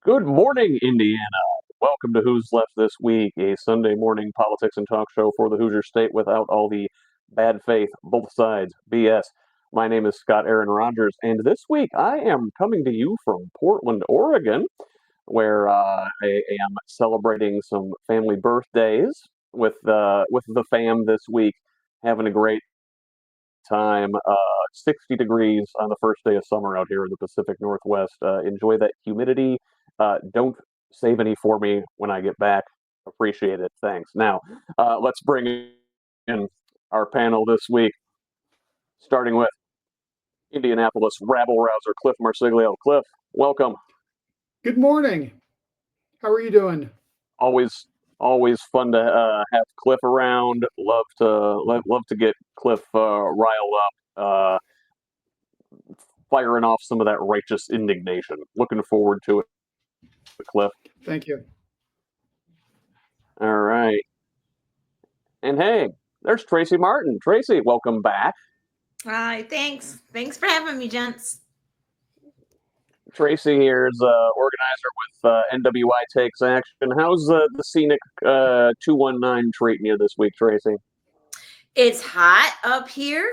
Good morning, Indiana. Welcome to Who's Left This Week, a Sunday morning politics and talk show for the Hoosier State without all the bad faith, both sides, BS. My name is Scott Aaron Rogers, and this week I am coming to you from Portland, Oregon, where I am celebrating some family birthdays with the fam this week, having a great time. 60 degrees on the first day of summer out here in the Pacific Northwest. Enjoy that humidity. Don't save any for me when I get back. Appreciate it. Thanks. Now, let's bring in our panel this week, starting with Indianapolis rabble rouser Clif Marsiglio. Clif, welcome. Good morning. How are you doing? Always, always fun to have Cliff around. Love to get Cliff riled up. Firing off some of that righteous indignation. Looking forward to it, Cliff. Thank you. All right. And hey, there's Tracie Martin. Tracie, welcome back. Hi, thanks. Thanks for having me, gents. Tracie here is organizer with NWI Takes Action. How's the scenic 219 treating you this week, Tracie? It's hot up here.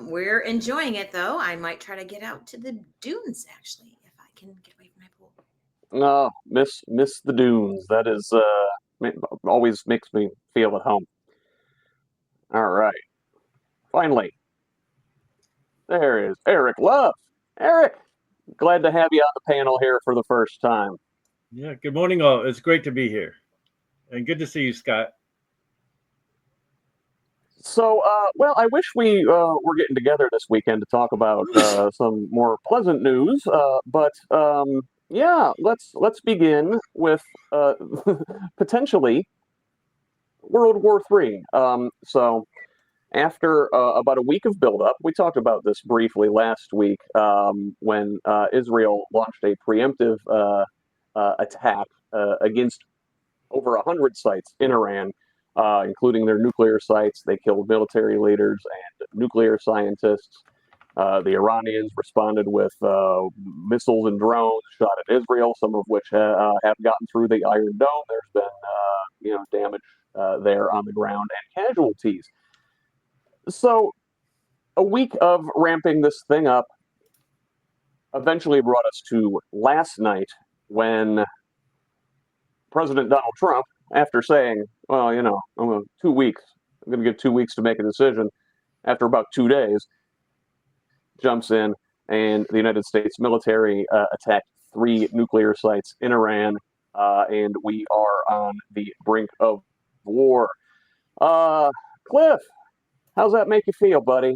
We're enjoying it, though. I might try to get out to the dunes, actually, if I can get away from my pool. No, miss the dunes. That is always makes me feel at home. All right. Finally, there is Eric Love. Eric, glad to have you on the panel here for the first time. Yeah, good morning, all. It's great to be here. And good to see you, Scott. So, well, I wish we were getting together this weekend to talk about some more pleasant news. But yeah, let's begin with potentially World War III. So, after about a week of buildup, we talked about this briefly last week when Israel launched a preemptive attack against over 100 sites in Iran, including their nuclear sites. They killed military leaders and nuclear scientists. The Iranians responded with missiles and drones shot at Israel, some of which have gotten through the Iron Dome. There's been damage there on the ground and casualties. So a week of ramping this thing up eventually brought us to last night when President Donald Trump, after saying, well, I'm 2 weeks, I'm going to give 2 weeks to make a decision, after about 2 days, jumps in and the United States military attacked 3 nuclear sites in Iran, and we are on the brink of war. Cliff, how's that make you feel, buddy?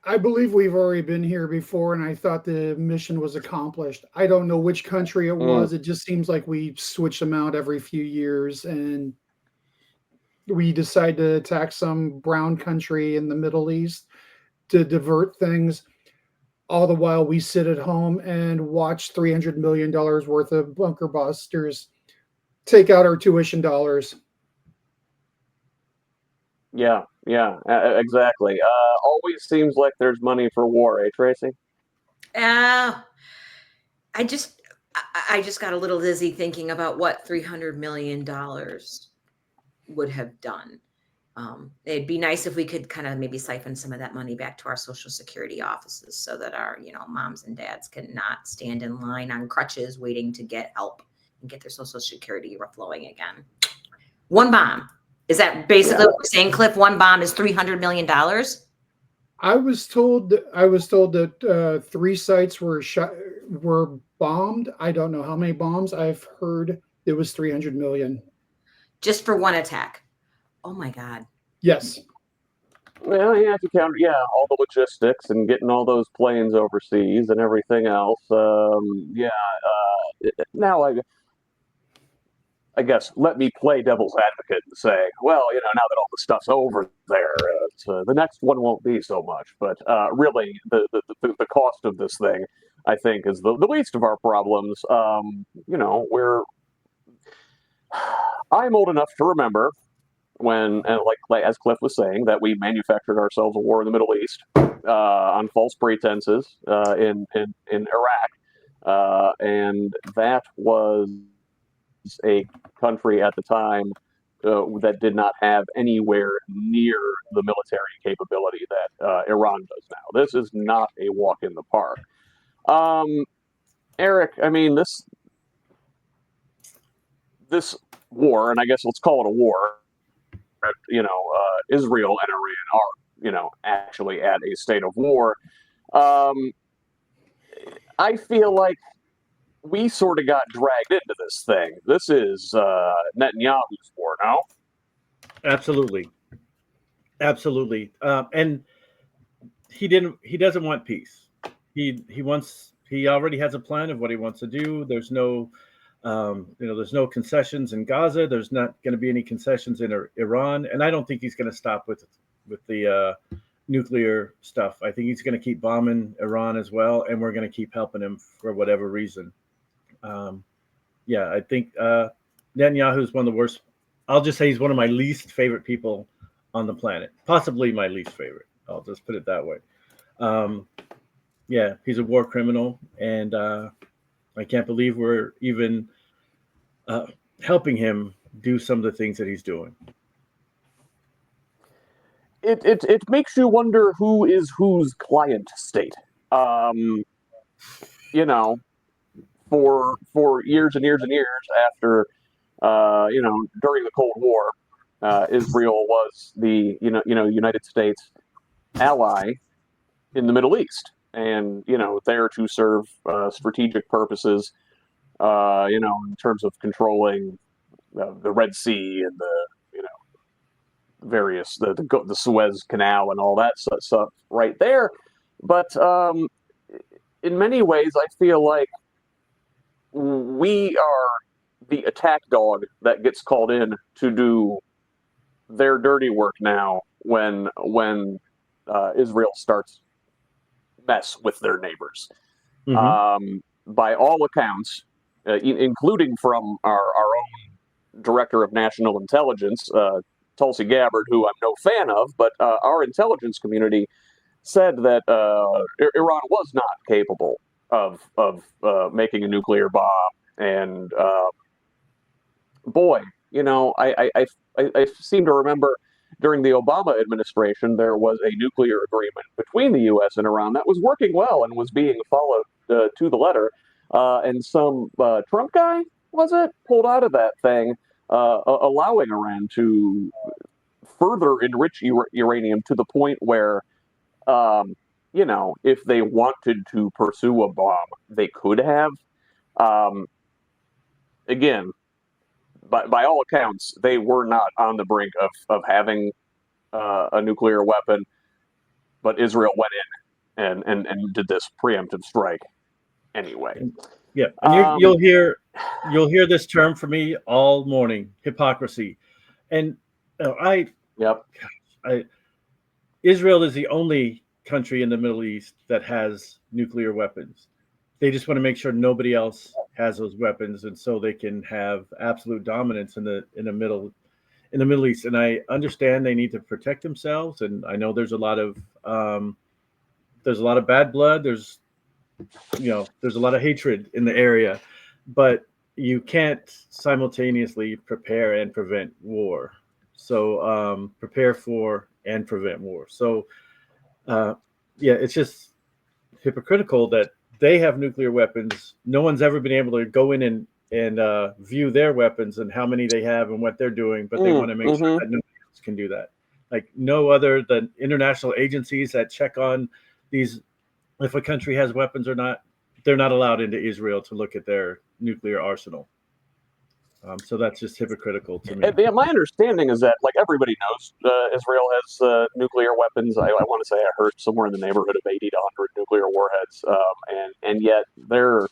I believe we've already been here before, and I thought the mission was accomplished. I don't know which country it was. It just seems like we switch them out every few years, and we decide to attack some brown country in the Middle East to divert things. All the while, we sit at home and watch $300 million worth of bunker busters take out our tuition dollars. Yeah, exactly. Always seems like there's money for war, eh, Tracie? I just got a little dizzy thinking about what $300 million would have done. It'd be nice if we could kind of maybe siphon some of that money back to our Social Security offices so that our, moms and dads can not stand in line on crutches waiting to get help and get their Social Security flowing again. One bomb. Is that basically what we're saying, Cliff? One bomb is $300 million? I was told that 3 sites were bombed. I don't know how many bombs. I've heard it was 300 million. Just for one attack. Oh my God. Yes. Well, you have to count, all the logistics and getting all those planes overseas and everything else. Now I guess let me play devil's advocate and say, well, now that all the stuff's over there, the next one won't be so much. But really, the cost of this thing, I think, is the least of our problems. I'm old enough to remember when, like as Cliff was saying, that we manufactured ourselves a war in the Middle East on false pretenses in Iraq. and that was a country at the time that did not have anywhere near the military capability that Iran does now. This is not a walk in the park. Eric, I mean, this war, and I guess let's call it a war, Israel and Iran are, actually at a state of war. I feel like we sort of got dragged into this thing. This is Netanyahu's war now. Absolutely. And he doesn't want peace. He already has a plan of what he wants to do. There's no there's no concessions in Gaza. There's not going to be any concessions in Iran, and I don't think he's going to stop with the nuclear stuff. I think he's going to keep bombing Iran as well, and we're going to keep helping him for whatever reason. I think Netanyahu is one of the worst. I'll just say he's one of my least favorite people on the planet, possibly my least favorite. I'll just put it that way. He's a war criminal, and I can't believe we're even helping him do some of the things that he's doing. It makes you wonder who is whose client state. For years and years and years after, during the Cold War, Israel was the United States ally in the Middle East, and there to serve strategic purposes, in terms of controlling the Red Sea and the various the Suez Canal and all that stuff right there. But in many ways, I feel like we are the attack dog that gets called in to do their dirty work now when Israel starts mess with their neighbors. Mm-hmm. By all accounts, including from our own Director of National Intelligence, Tulsi Gabbard, who I'm no fan of, but our intelligence community said that Iran was not capable of making a nuclear bomb. And boy, I seem to remember during the Obama administration there was a nuclear agreement between the U.S. and Iran that was working well and was being followed to the letter. And some Trump guy, was it, pulled out of that thing, allowing Iran to further enrich uranium to the point where, if they wanted to pursue a bomb, they could have. Again, by all accounts, they were not on the brink of having a nuclear weapon, but Israel went in and did this preemptive strike anyway. Yeah, and you'll hear this term from me all morning: hypocrisy. And Israel is the only country in the Middle East that has nuclear weapons. They just want to make sure nobody else has those weapons, and so they can have absolute dominance in the Middle East. And I understand they need to protect themselves, and I know there's a lot of bad blood. There's a lot of hatred in the area, but you can't simultaneously prepare and prevent war. So prepare for and prevent war. So it's just hypocritical that they have nuclear weapons. No one's ever been able to go in and view their weapons and how many they have and what they're doing, but they want to make sure that nobody else can do that. Like no other than international agencies that check on these, if a country has weapons or not, they're not allowed into Israel to look at their nuclear arsenal. So that's just hypocritical to me. Yeah, my understanding is that, like, everybody knows Israel has nuclear weapons. I want to say I heard somewhere in the neighborhood of 80 to 100 nuclear warheads, and yet they're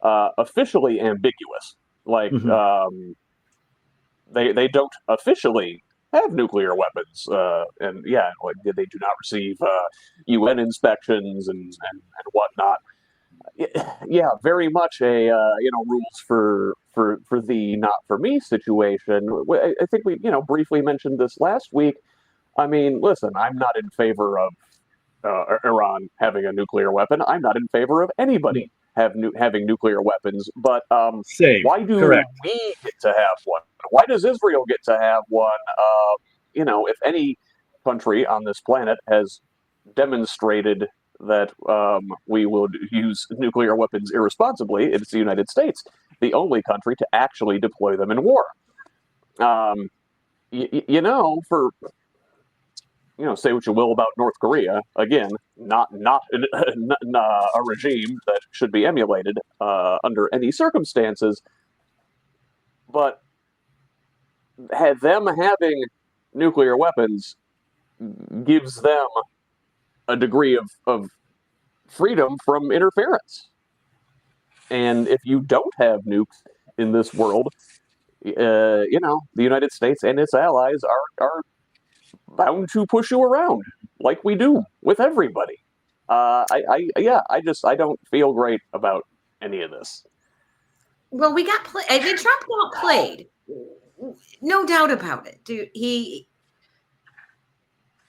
officially ambiguous. Like, they don't officially have nuclear weapons, and they do not receive UN inspections and whatnot. Yeah, very much a rules for thee, not for me situation. I think we briefly mentioned this last week. I mean, listen, I'm not in favor of Iran having a nuclear weapon. I'm not in favor of anybody having nuclear weapons, but Same. why do Correct. we get to have one? Why does Israel get to have one? If any country on this planet has demonstrated that we would use nuclear weapons irresponsibly, it's the United States, the only country to actually deploy them in war. For say what you will about North Korea. Again, not a regime that should be emulated under any circumstances. But them having nuclear weapons gives them a degree of freedom from interference. And if you don't have nukes in this world, the United States and its allies are bound to push you around like we do with everybody. I don't feel great about any of this. Well, we got played. I mean, Trump got played, no doubt about it. Dude, hey,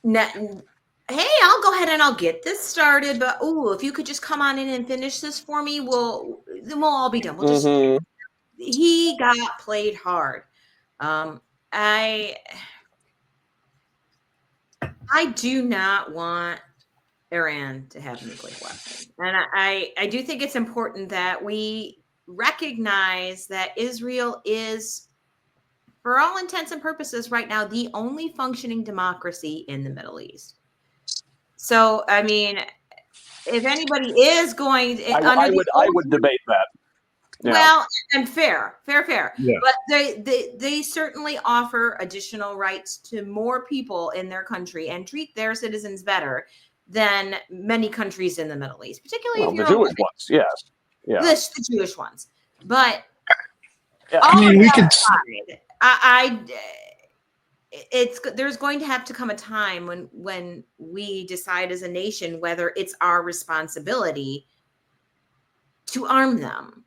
I'll go ahead and I'll get this started. But if you could just come on in and finish this for me, then we'll all be done. We'll just. He got played hard. I do not want Iran to have nuclear weapons. And I do think it's important that we recognize that Israel is, for all intents and purposes right now, the only functioning democracy in the Middle East. So, I mean, if anybody is going I would debate that. Yeah. Well, and fair. Yeah. But they certainly offer additional rights to more people in their country and treat their citizens better than many countries in the Middle East, particularly if you're the Jewish ones. Yes, yeah, the Jewish ones. But there's going to have to come a time when we decide as a nation whether it's our responsibility to arm them.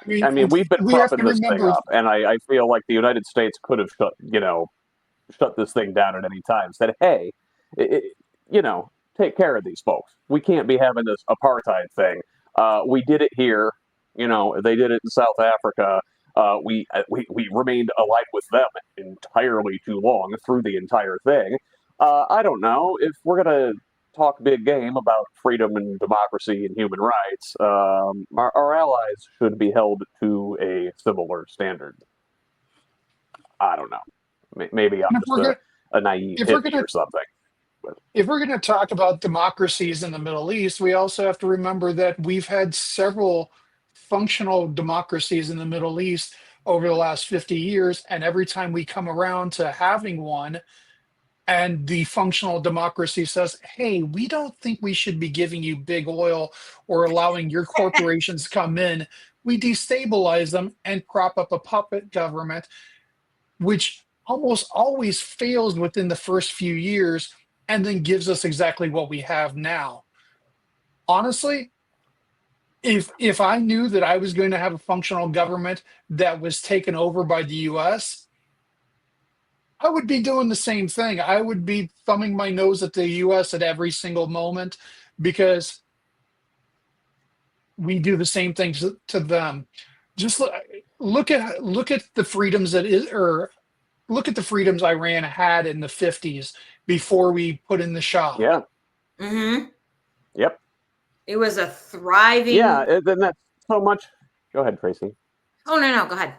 I mean, we've been propping this thing up, and I feel like the United States could have shut this thing down at any time. Said, hey, take care of these folks. We can't be having this apartheid thing. We did it here. They did it in South Africa. We remained allied with them entirely too long through the entire thing. I don't know if we're gonna talk big game about freedom and democracy and human rights. Our allies should be held to a similar standard. I don't know. Maybe I'm just a naive hippie or something. If we're going to talk about democracies in the Middle East, we also have to remember that we've had several functional democracies in the Middle East over the last 50 years. And every time we come around to having one, and the functional democracy says, hey, we don't think we should be giving you big oil or allowing your corporations to come in, we destabilize them and prop up a puppet government, which almost always fails within the first few years and then gives us exactly what we have now. Honestly, if I knew that I was going to have a functional government that was taken over by the US, I would be doing the same thing. I would be thumbing my nose at the US at every single moment because we do the same things to them. Just look at the freedoms look at the freedoms Iran had in the 50s before we put in the Shah. Yeah. Mm-hmm. Yep. It was a thriving. Yeah, then that's so much. Go ahead, Tracy. Oh, no, go ahead.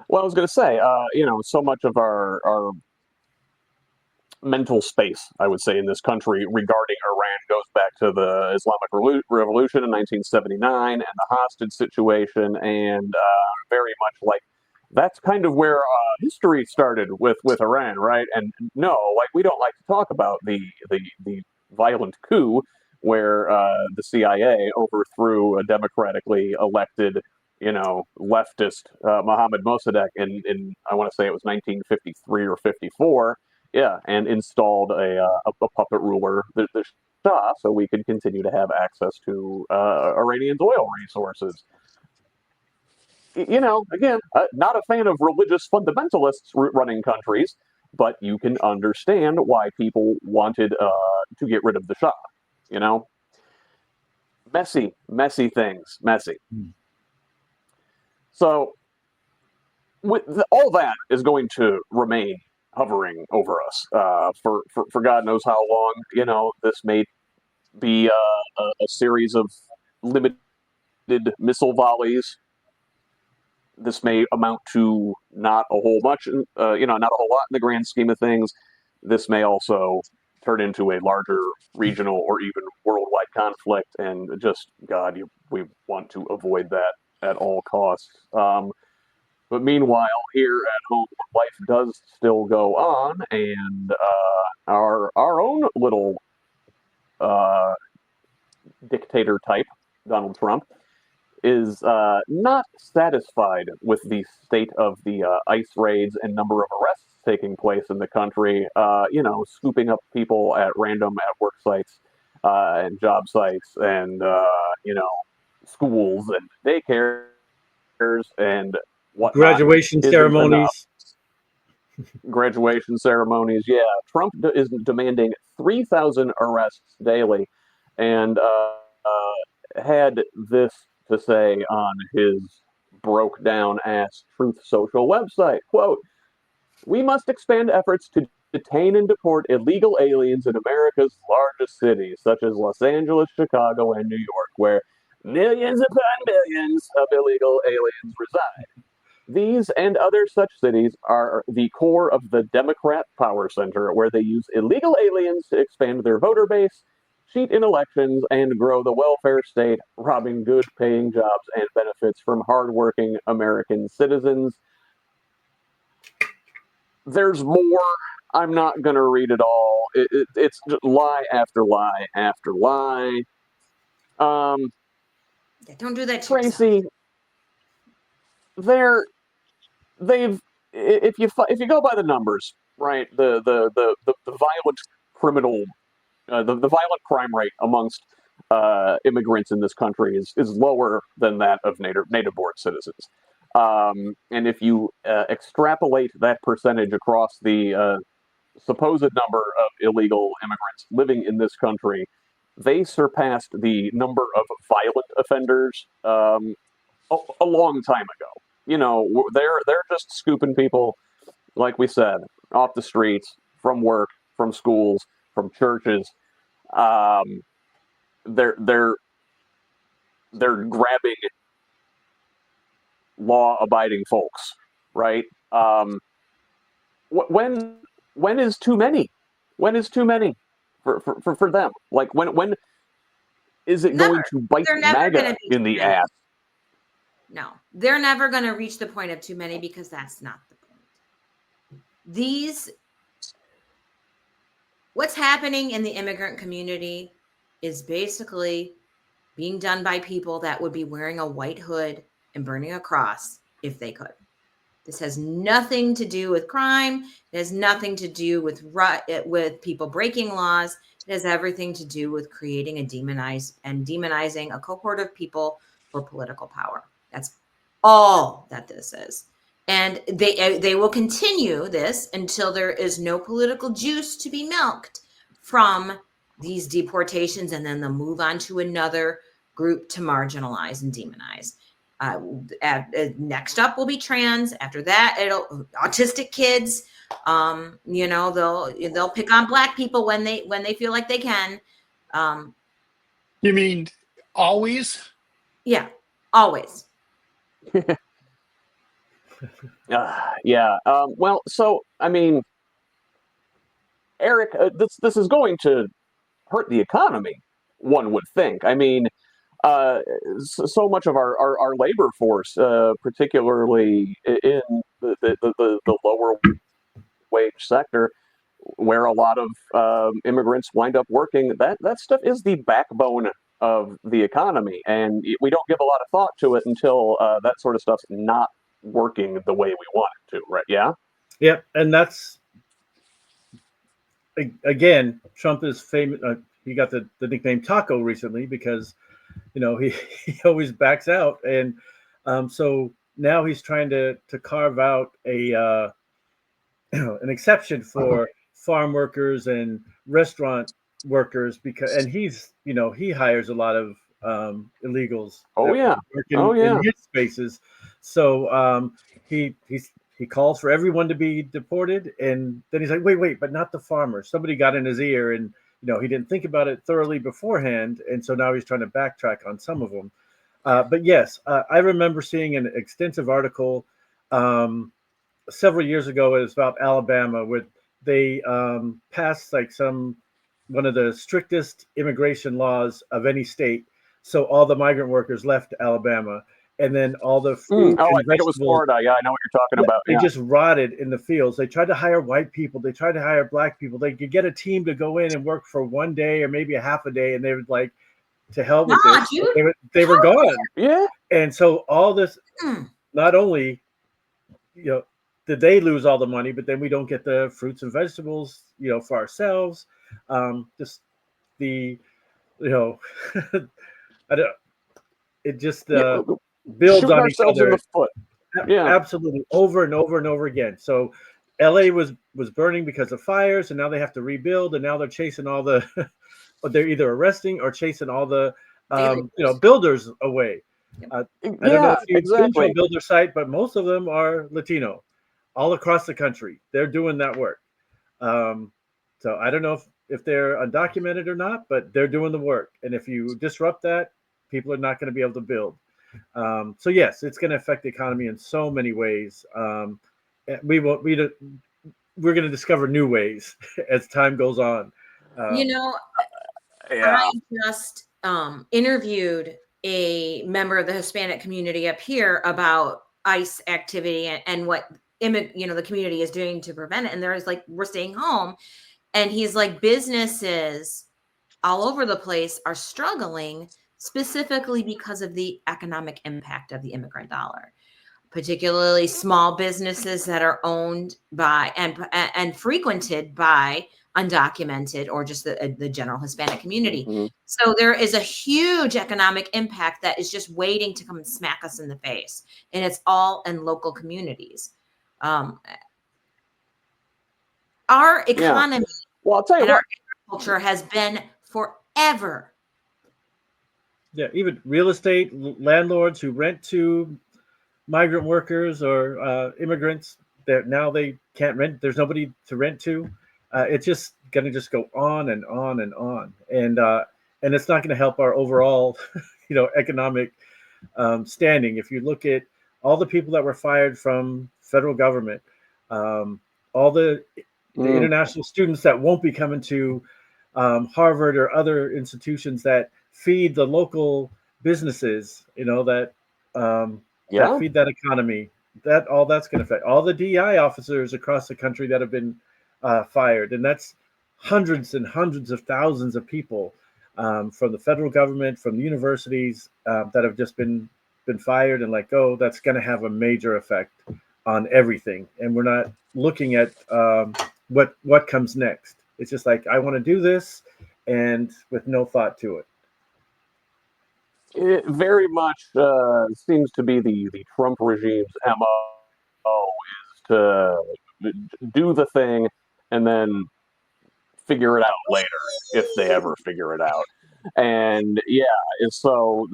Well, I was going to say, so much of our mental space, I would say, in this country regarding Iran goes back to the Islamic Revolution in 1979 and the hostage situation, and very much like that's kind of where history started with Iran, right? And no, we don't like to talk about the violent coup where the CIA overthrew a democratically elected leftist Mohammad Mossadegh in I want to say it was 1953 or 54, yeah, and installed a puppet ruler, the Shah, so we could continue to have access to Iranian's oil resources. Again, not a fan of religious fundamentalists running countries, but you can understand why people wanted to get rid of the Shah, messy things, messy. Hmm. So all that is going to remain hovering over us for God knows how long. This may be a series of limited missile volleys. This may amount to not a whole much, not a whole lot in the grand scheme of things. This may also turn into a larger regional or even worldwide conflict, and just God, we want to avoid that at all costs. But meanwhile, here at home, life does still go on, and our own little uh, dictator type, Donald Trump, is not satisfied with the state of the ICE raids and number of arrests taking place in the country. Scooping up people at random at work sites and job sites, and schools and daycares and whatnot Graduation isn't enough. ceremonies. Graduation ceremonies, yeah. Trump is demanding 3,000 arrests daily, and had this to say on his broke down ass Truth Social website. Quote, "We must expand efforts to detain and deport illegal aliens in America's largest cities, such as Los Angeles, Chicago, and New York, where millions upon millions of illegal aliens reside. These and other such cities are the core of the Democrat power center, where they use illegal aliens to expand their voter base, cheat in elections, and grow the welfare state, robbing good paying jobs and benefits from hardworking American citizens." There's more. I'm not going to read it all. It's just lie after lie after lie. Yeah, don't do that to yourself. Tracie, they've if you go by the numbers, right? The violent criminal, the violent crime rate amongst immigrants in this country is lower than that of native born citizens. And if you extrapolate that percentage across the supposed number of illegal immigrants living in this country, they surpassed the number of violent offenders a long time ago. They're just scooping people, like we said, off the streets, from work, from schools, from churches. Um, they're grabbing law-abiding folks, right? When is too many? When is too many for them? Like when is it Never. going to bite They're never going MAGA to be in too the many. ass? No, they're never going to reach the point of too many, because that's not the point. What's happening in the immigrant community is basically being done by people that would be wearing a white hood and burning a cross if they could. This has nothing to do with crime. It has nothing to do with people breaking laws. It has everything to do with creating and demonizing a cohort of people for political power. That's all that this is. And they will continue this until there is no political juice to be milked from these deportations, and then they'll move on to another group to marginalize and demonize. Next up will be trans. After that, it'll autistic kids. They'll pick on Black people when they feel like they can. You mean always? Yeah, always. Yeah. Well, so I mean, Eric, this is going to hurt the economy. One would think. I mean, so much of our labor force, particularly in the lower wage sector, where a lot of immigrants wind up working, that stuff is the backbone of the economy, and we don't give a lot of thought to it until that sort of stuff's not working the way we want it to, right? Yeah. Yep, and that's again, Trump is famous. He got the nickname Taco recently because he always backs out, and so now he's trying to carve out an exception for farm workers and restaurant workers, and he hires a lot of illegals Oh that yeah. work Oh in yeah. his spaces. So he calls for everyone to be deported, and then he's like, wait, but not the farmers. Somebody got in his ear, and he didn't think about it thoroughly beforehand, and so now he's trying to backtrack on some of them. But yes, I remember seeing an extensive article um, several years ago. It was about Alabama, where they passed like one of the strictest immigration laws of any state. So all the migrant workers left Alabama, and then all the fruit Oh, I and think it was vegetables, Florida. Yeah, I know what you're talking yeah, about. they Yeah. just rotted in the fields. They tried to hire white people. They tried to hire black people. They could get a team to go in and work for one day or maybe a half a day, and they would like, to hell with Nah, this. dude. They were gone. Yeah. And so all this, Hmm. not only did they lose all the money, but then we don't get the fruits and vegetables, for ourselves. Just the, you know, I don't. It just Yeah. builds Shooting on each ourselves in other. the foot. Yeah. Absolutely, over and over and over again. So LA was burning because of fires, and now they have to rebuild, and now they're chasing all the they're either arresting or chasing all the Illegals. builders away. Yep. I don't know Yeah. if you've been to a Exactly. builder site, but most of them are Latino, all across the country. They're doing that work. Um, so I don't know if they're undocumented or not, but they're doing the work. And if you disrupt that, people are not going to be able to build. So yes, it's going to affect the economy in so many ways. We will we're going to discover new ways as time goes on. You know, Yeah. I just interviewed a member of the Hispanic community up here about ICE activity and what the community is doing to prevent it. And there's like, we're staying home. And he's like, businesses all over the place are struggling specifically because of the economic impact of the immigrant dollar, particularly small businesses that are owned by and frequented by undocumented or just the general Hispanic community. Mhm. So there is a huge economic impact that is just waiting to come and smack us in the face, and it's all in local communities. Our Yeah. economy Well, I'll tell you and our what. agriculture has been forever. Yeah, even real estate landlords who rent to migrant workers or immigrants that now they can't rent. There's nobody to rent to. It's just going to just go on and on and on, and it's not going to help our overall, economic standing. If you look at all the people that were fired from federal government, all the Mm. international students that won't be coming to Harvard or other institutions that feed the local businesses, that Yeah. feed that economy. That's going to affect all the DI officers across the country that have been fired, and that's hundreds and hundreds of thousands of people from the federal government, from the universities that have just been fired and let go. That's going to have a major effect on everything, and we're not looking at what comes next. It's just like, I want to do this, and with no thought to it. It very much seems to be the Trump regime's MO is to do the thing and then figure it out later if they ever figure it out. And yeah, and so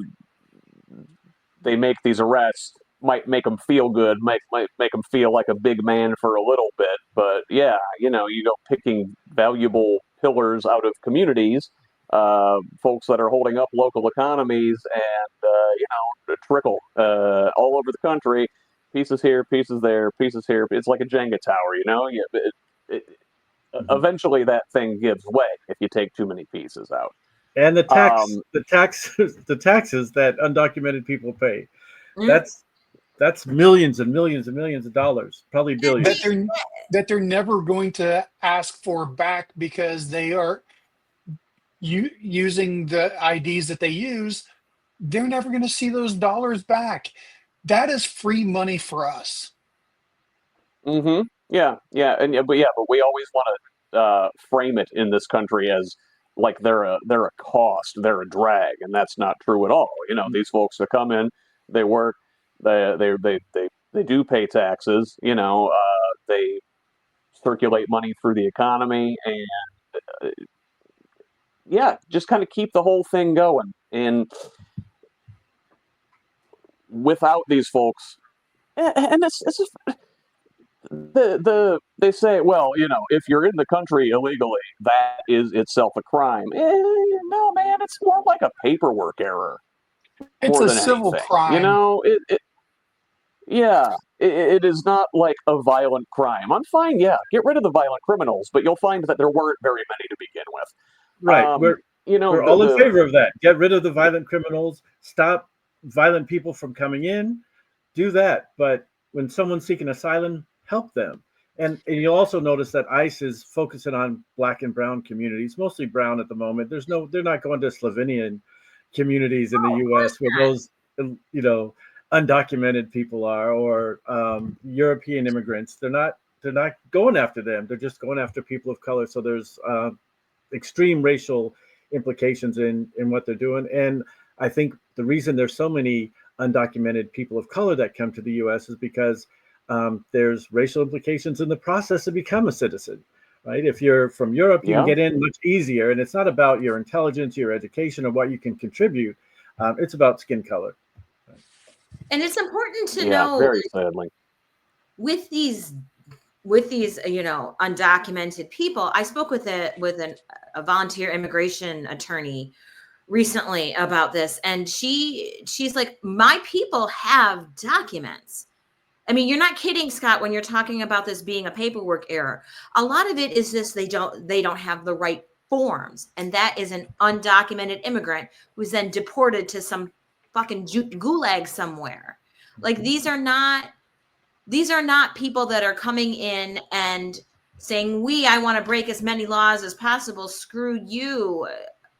they make these arrests, might make them feel good, might make them feel like a big man for a little bit, but yeah, you go picking valuable pillars out of communities, folks that are holding up local economies, and trickle all over the country, pieces here, pieces there, pieces here. It's like a Jenga tower, Mhm. eventually that thing gives way if you take too many pieces out. And Um, the taxes that undocumented people pay. Mm. That's millions and millions and millions of dollars, probably that billions. they're never going to ask for back because they are using the IDs that they use. They're never going to see those dollars back. That is free money for us. Mm-hmm. Yeah, yeah, but we always want to frame it in this country as like they're a cost, they're a drag, and that's not true at all. These folks that come in, they work, they do pay taxes. They circulate money through the economy, and yeah, just kind of keep the whole thing going. And without these folks, and it's just, they say, well, if you're in the country illegally, that is itself a crime. No, man, it's more like a paperwork error It's more a than civil anything. crime. Yeah, it is not like a violent crime. I'm fine, yeah, get rid of the violent criminals, but you'll find that there weren't very many to begin with. Right. We're all in favor of that. Get rid of the violent criminals. Stop violent people from coming in. Do that. But when someone's seeking asylum, help them. And you'll also notice that ICE is focusing on Black and brown communities, mostly brown at the moment. They're not going to Slovenian communities in the U.S. where those, undocumented people are, or European immigrants. They're not going after them. They're just going after people of color. So there's extreme racial implications in what they're doing. And I think the reason there's so many undocumented people of color that come to the U.S. is because there's racial implications in the process to become a citizen, right? If you're from Europe, you can get in much easier. And it's not about your intelligence, your education, or what you can contribute. It's about skin color. And it's important to know, very sadly, with these undocumented people. I spoke with a volunteer immigration attorney recently about this, and she's like, my people have documents. I mean, you're not kidding, Scott, when you're talking about this being a paperwork error. A lot of it is just they don't have the right forms, and that is an undocumented immigrant who's then deported to some fucking gulag somewhere. Like, these are not people that are coming in and saying, I want to break as many laws as possible. Screw you,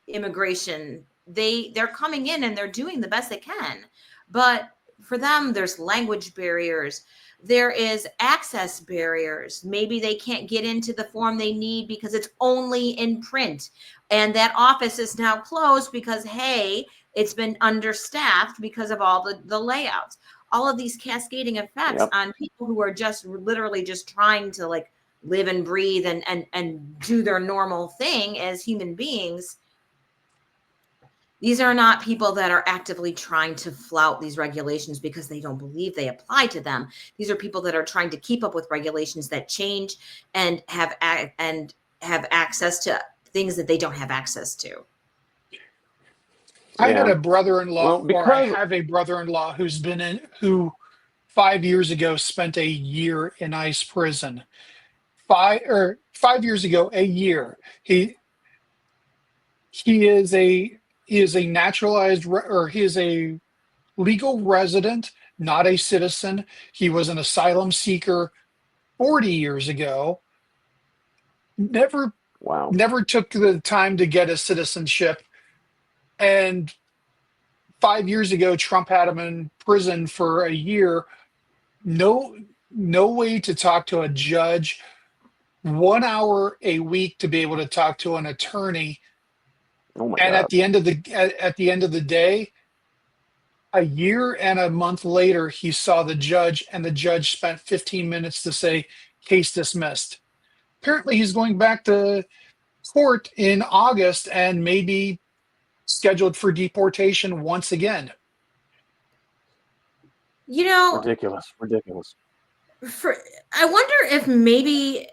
immigration. They're coming in and they're doing the best they can. But for them, there's language barriers. There is access barriers. Maybe they can't get into the form they need because it's only in print. And that office is now closed because, hey, it's been understaffed because of all the layouts. All of these cascading effects on people who are just literally just trying to like live and breathe and do their normal thing as human beings. These are not people that are actively trying to flout these regulations because they don't believe they apply to them. These are people that are trying to keep up with regulations that change and have access to things that they don't have access to. I had a brother-in-law, or I because have a brother-in-law who 5 years ago spent a year in ICE prison. 5 years ago, a year. He is a naturalized or he is a legal resident, not a citizen. He was an asylum seeker 40 years ago. Never took the time to get his citizenship, and 5 years ago, Trump had him in prison for a year. No way to talk to a judge. 1 hour a week to be able to talk to an attorney. Oh my And God. at the end of the day, a year and a month later, he saw the judge, and the judge spent 15 minutes to say, case dismissed. Apparently, he's going back to court in August and maybe scheduled for deportation once again. Ridiculous. I wonder if maybe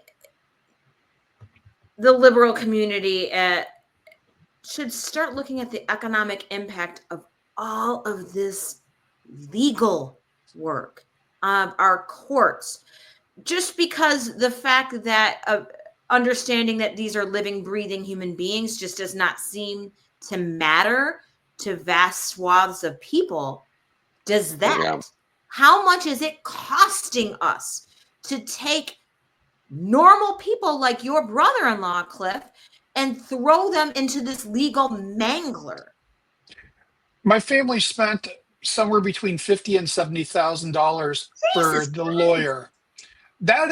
the liberal community should start looking at the economic impact of all of this legal work of our courts. Just because the fact that understanding that these are living, breathing human beings just does not seem to matter to vast swaths of people. Does that? Yeah. How much is it costing us to take normal people like your brother-in-law, Cliff, and throw them into this legal mangler? My family spent somewhere between $50,000 and $70,000 for the lawyer. That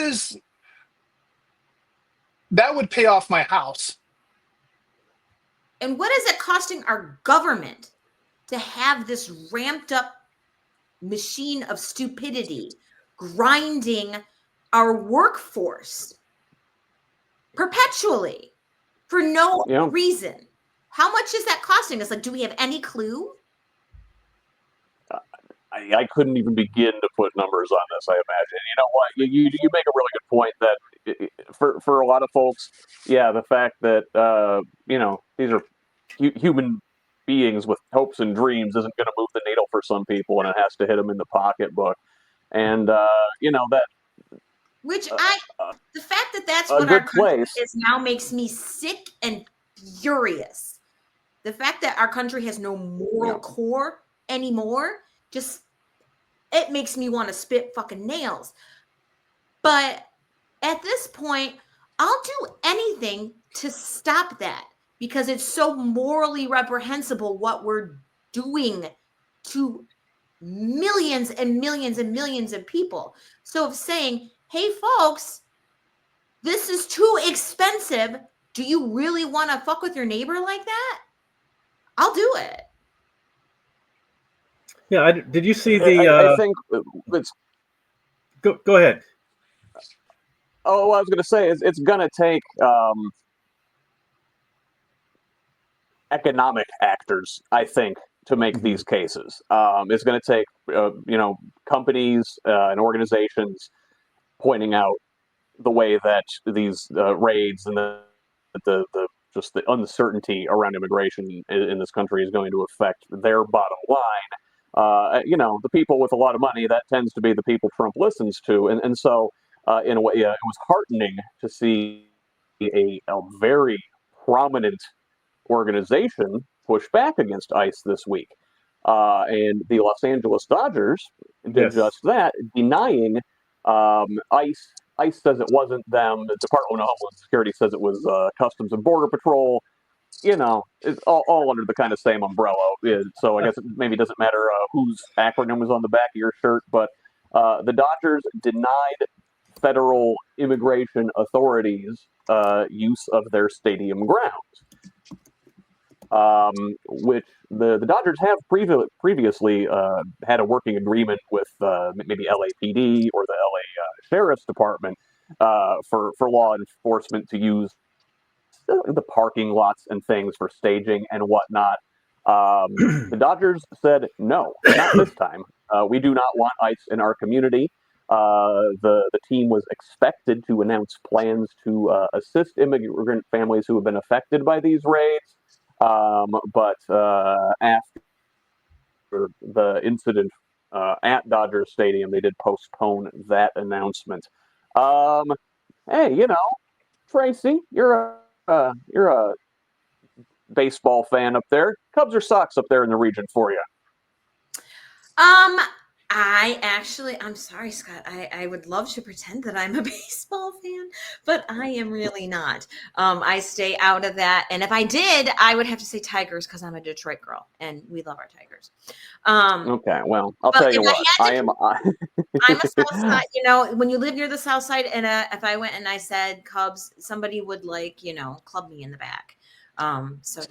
would pay off my house. And what is it costing our government to have this ramped up machine of stupidity grinding our workforce perpetually for no reason? How much is that costing us? Like, do we have any clue? I couldn't even begin to put numbers on this. I imagine. You know what? You make a really good point that for a lot of folks, yeah, the fact that these are human beings with hopes and dreams isn't going to move the needle for some people, and it has to hit them in the pocketbook. And that Which uh, the fact that that's a what our good country place. is now makes me sick and furious. The fact that our country has no moral core anymore, it makes me want to spit fucking nails. But at this point, I'll do anything to stop that because it's so morally reprehensible what we're doing to millions and millions and millions of people. So of saying, hey folks, this is too expensive. Do you really want to fuck with your neighbor like that? I'll do it. Yeah, did you see the? I think it's. Go ahead. Oh, I was going to say it's going to take economic actors, I think, to make these cases. It's going to take companies and organizations pointing out the way that these raids and the just the uncertainty around immigration in this country is going to affect their bottom line. The people with a lot of money, that tends to be the people Trump listens to. And so, in a way, it was heartening to see a very prominent organization push back against ICE this week. And the Los Angeles Dodgers did just that, denying ICE. ICE says it wasn't them. The Department of Homeland Security says it was Customs and Border Patrol. It's all under the kind of same umbrella. So I guess it maybe doesn't matter whose acronym was on the back of your shirt, but the Dodgers denied federal immigration authorities use of their stadium grounds, which the Dodgers have previously had a working agreement with maybe LAPD or the LA Sheriff's Department for law enforcement to use the parking lots and things for staging and whatnot. The Dodgers said, no, not this time. We do not want ICE in our community. The team was expected to announce plans to assist immigrant families who have been affected by these raids. But after the incident at Dodger Stadium, they did postpone that announcement. Hey, Tracie, you're a baseball fan up there. Cubs or Sox up there in the region for you? I'm sorry, Scott. I would love to pretend that I'm a baseball fan, but I am really not. I stay out of that. And if I did, I would have to say Tigers because I'm a Detroit girl and we love our Tigers. Okay, well, I'll tell you what. I'm a South Side. When you live near the South Side, and if I went and I said Cubs, somebody would club me in the back. So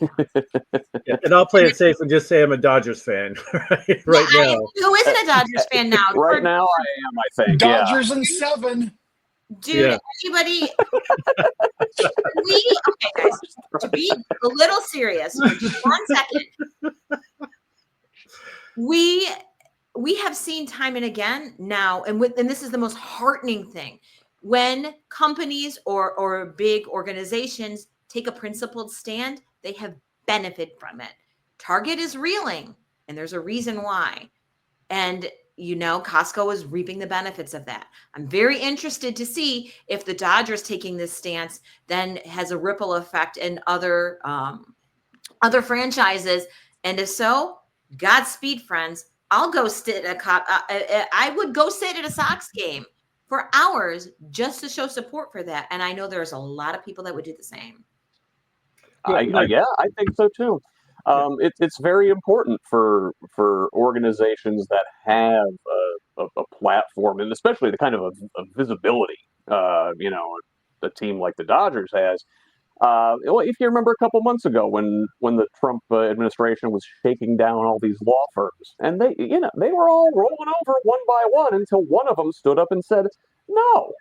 yeah, and I'll play it safe and just say I'm a Dodgers fan right now. Who isn't a Dodgers fan now? Right now, I am. I think Dodgers in 7. Dude, anybody? Okay, guys. To be a little serious for just 1 second, we have seen time and again now, and this is the most heartening thing when companies or big organizations take a principled stand, they have benefited from it. Target is reeling, and there's a reason why. And, Costco is reaping the benefits of that. I'm very interested to see if the Dodgers taking this stance then has a ripple effect in other franchises. And if so, Godspeed, friends. I'll go sit at I would go sit at a Sox game for hours just to show support for that. And I know there's a lot of people that would do the same. I think so too. It's very important for organizations that have a platform, and especially the kind of a visibility, a team like the Dodgers has. If you remember a couple months ago when the Trump administration was shaking down all these law firms, and they were all rolling over one by one until one of them stood up and said no,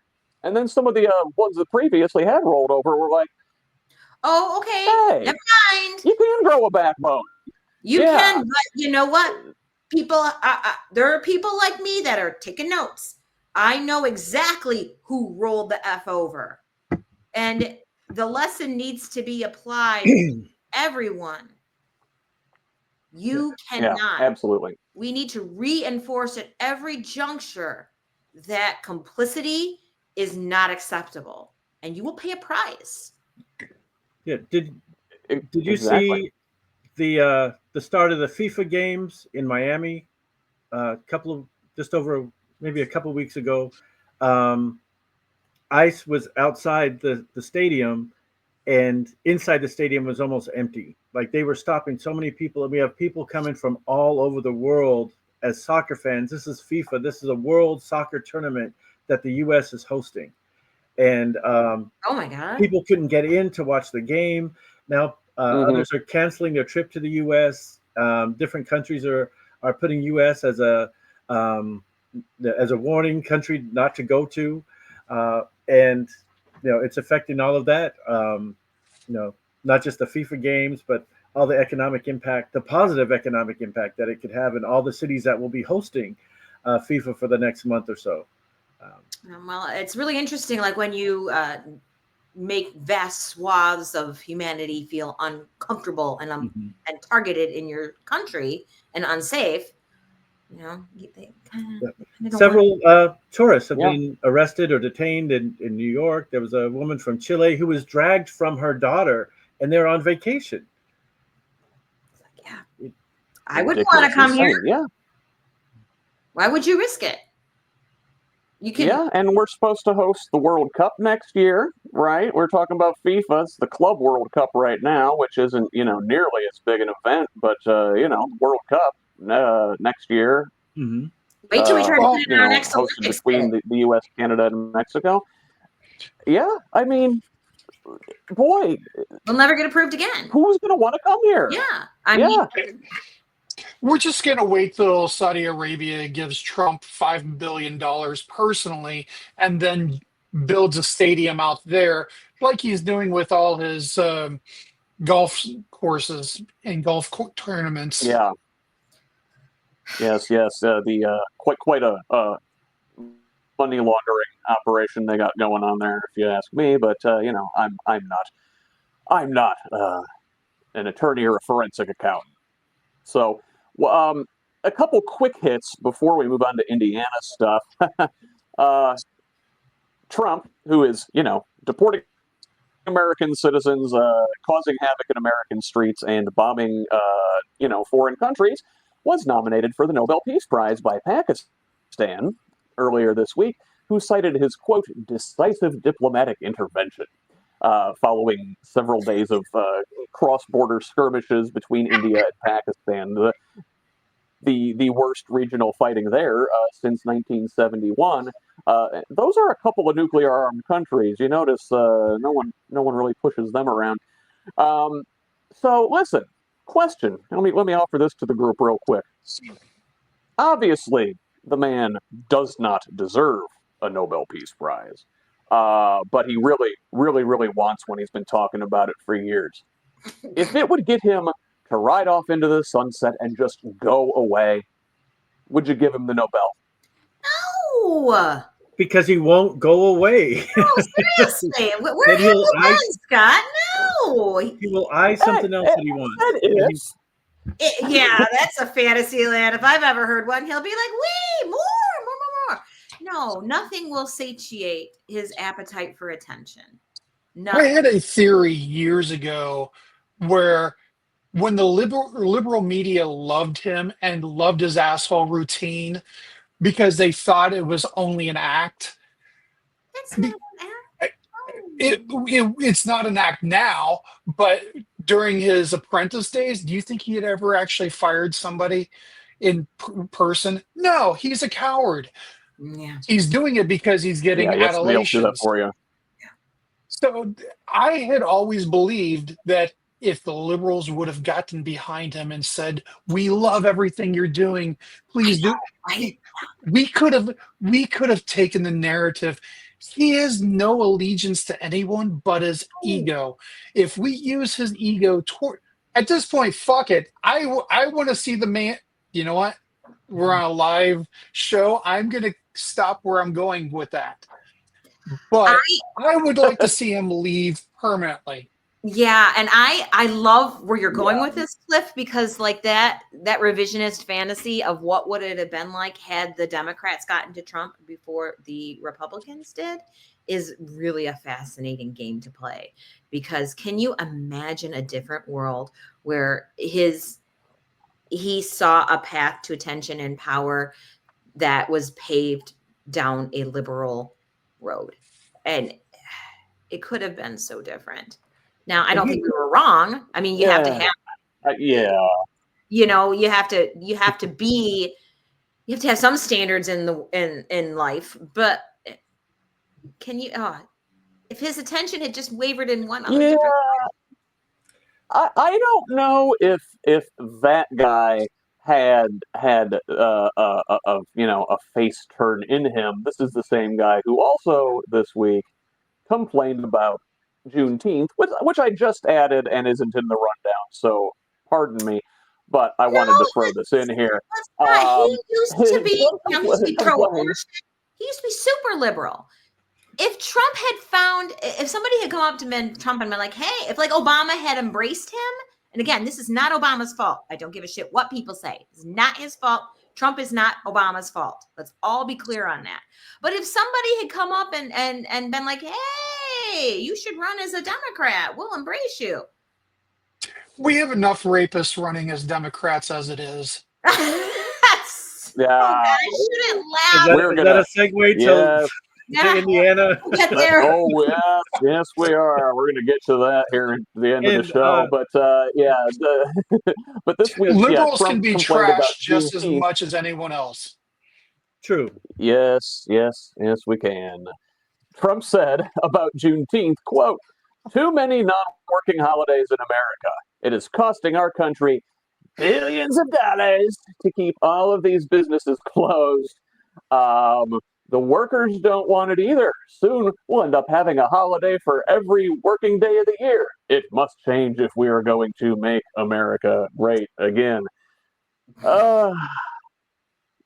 and then some of the ones that previously had rolled over were like, oh, okay, hey, never mind. You can grow a backbone. You can, but you know what? people, there are people like me that are taking notes. I know exactly who rolled the F over. And the lesson needs to be applied to everyone. You Yeah, cannot. absolutely. We need to reinforce at every juncture that complicity is not acceptable, and you will pay a price. Yeah. Did you Exactly. see the start of the FIFA games in Miami? A couple of just over maybe a couple of weeks ago. Um, ICE was outside the stadium, and inside the stadium was almost empty. Like they were stopping so many people, and we have people coming from all over the world as soccer fans. This is FIFA. This is a world soccer tournament that the U.S. is hosting, and Oh my God. people couldn't get in to watch the game. Now others are canceling their trip to the U.S. Different countries are putting U.S. Um, as a warning country not to go to, and it's affecting all of that. Not just the FIFA games, but all the economic impact, the positive economic impact that it could have in all the cities that will be hosting FIFA for the next month or so. Well, it's really interesting. Like when you make vast swaths of humanity feel uncomfortable and and targeted in your country and unsafe, they kind of Several tourists have Yeah. been arrested or detained in New York. There was a woman from Chile who was dragged from her daughter, and they're on vacation. Yeah, I wouldn't want to Ridiculous, come here. insane. Yeah. Why would you risk it? You can. Yeah, and we're supposed to host the World Cup next year, right? We're talking about FIFA. It's the Club World Cup right now, which isn't, nearly as big an event, but World Cup next year. Mm-hmm. Wait till we try to Well, put it in our next hosted Olympics. between the U.S., Canada, and Mexico. Yeah, I mean, boy, We'll never get approved again. who's going to want to come here? Yeah, I mean, we're just going to wait till Saudi Arabia gives Trump $5 billion personally and then builds a stadium out there like he's doing with all his golf courses and tournaments. Yeah. Yes. The quite a money laundering operation they got going on there, if you ask me. But I'm not an attorney or a forensic accountant. So, a couple quick hits before we move on to Indiana stuff. Trump, who is deporting American citizens, causing havoc in American streets, and bombing foreign countries, was nominated for the Nobel Peace Prize by Pakistan earlier this week, who cited his, quote, decisive diplomatic intervention following several days of cross-border skirmishes between India and Pakistan. The worst regional fighting there since 1971. Those are a couple of nuclear-armed countries. You notice no one really pushes them around. So listen, question. Let me offer this to the group real quick. Obviously, the man does not deserve a Nobel Peace Prize, but he really, really, really wants one. He's been talking about it for years. If it would get him to ride off into the sunset and just go away, would you give him the Nobel? no. Because he won't go away. No, seriously. Where have you been, Scott? No. He will eye something else that he wants. Yeah, that's a fantasy land. If I've ever heard one, he'll be like, wee, more. No, nothing will satiate his appetite for attention. I had a theory years ago where when the liberal media loved him and loved his asshole routine because they thought it was only an act. That's not an act. It's not an act now, but during his apprentice days, do you think he had ever actually fired somebody in person? No, he's a coward. Yeah. He's doing it because he's getting Somebody else do that adulations. for you. So I had always believed that if the liberals would have gotten behind him and said, "We love everything you're doing, please do," Right? we could have taken the narrative. He has no allegiance to anyone but his ego. If we use his ego toward, at this point, fuck it. I want to see the man. You know what? we're on a live show. I'm going to stop where I'm going with that. I But I would like to see him leave permanently. Yeah, and I love where you're going Yeah. with this, Cliff, because like that revisionist fantasy of what would it have been like had the Democrats gotten to Trump before the Republicans did is really a fascinating game to play. Because can you imagine a different world where he saw a path to attention and power that was paved down a liberal road, and it could have been so different. Now, I And don't think we were wrong. I mean, you have to Yeah. have, Yeah. you know, you have to be, you have to have some standards in life. But can you? If his attention had just wavered in one other Yeah. different, I don't know if that guy had a face turn in him. This is the same guy who also this week complained about Juneteenth, which I just added and isn't in the rundown. So pardon me, but I wanted to throw this in here. that's not. He used to be, Trump he used to be complained. pro-abortion. He used to be super liberal. If Trump had if somebody had come up to Trump and been like, hey, if like Obama had embraced him, and again, this is not Obama's fault. I don't give a shit what people say. It's not his fault. Trump is not Obama's fault. Let's all be clear on that. But if somebody had come up and been like, hey, you should run as a Democrat, we'll embrace you. We have enough rapists running as Democrats as it is. Yeah. I shouldn't laugh. We're Is that a segue to Yeah. Indiana? We'll get there. Oh yes, we are. We're going to get to that here at the end of the And, show. But but this week, Liberals Trump can be complained about trashed just as Juneteenth. much as anyone else. True. Yes, we can. Trump said about Juneteenth, quote, "Too many non-working holidays in America. It is costing our country billions of dollars to keep all of these businesses closed. The workers don't want it either. Soon we'll end up having a holiday for every working day of the year. It must change if we are going to make America great again."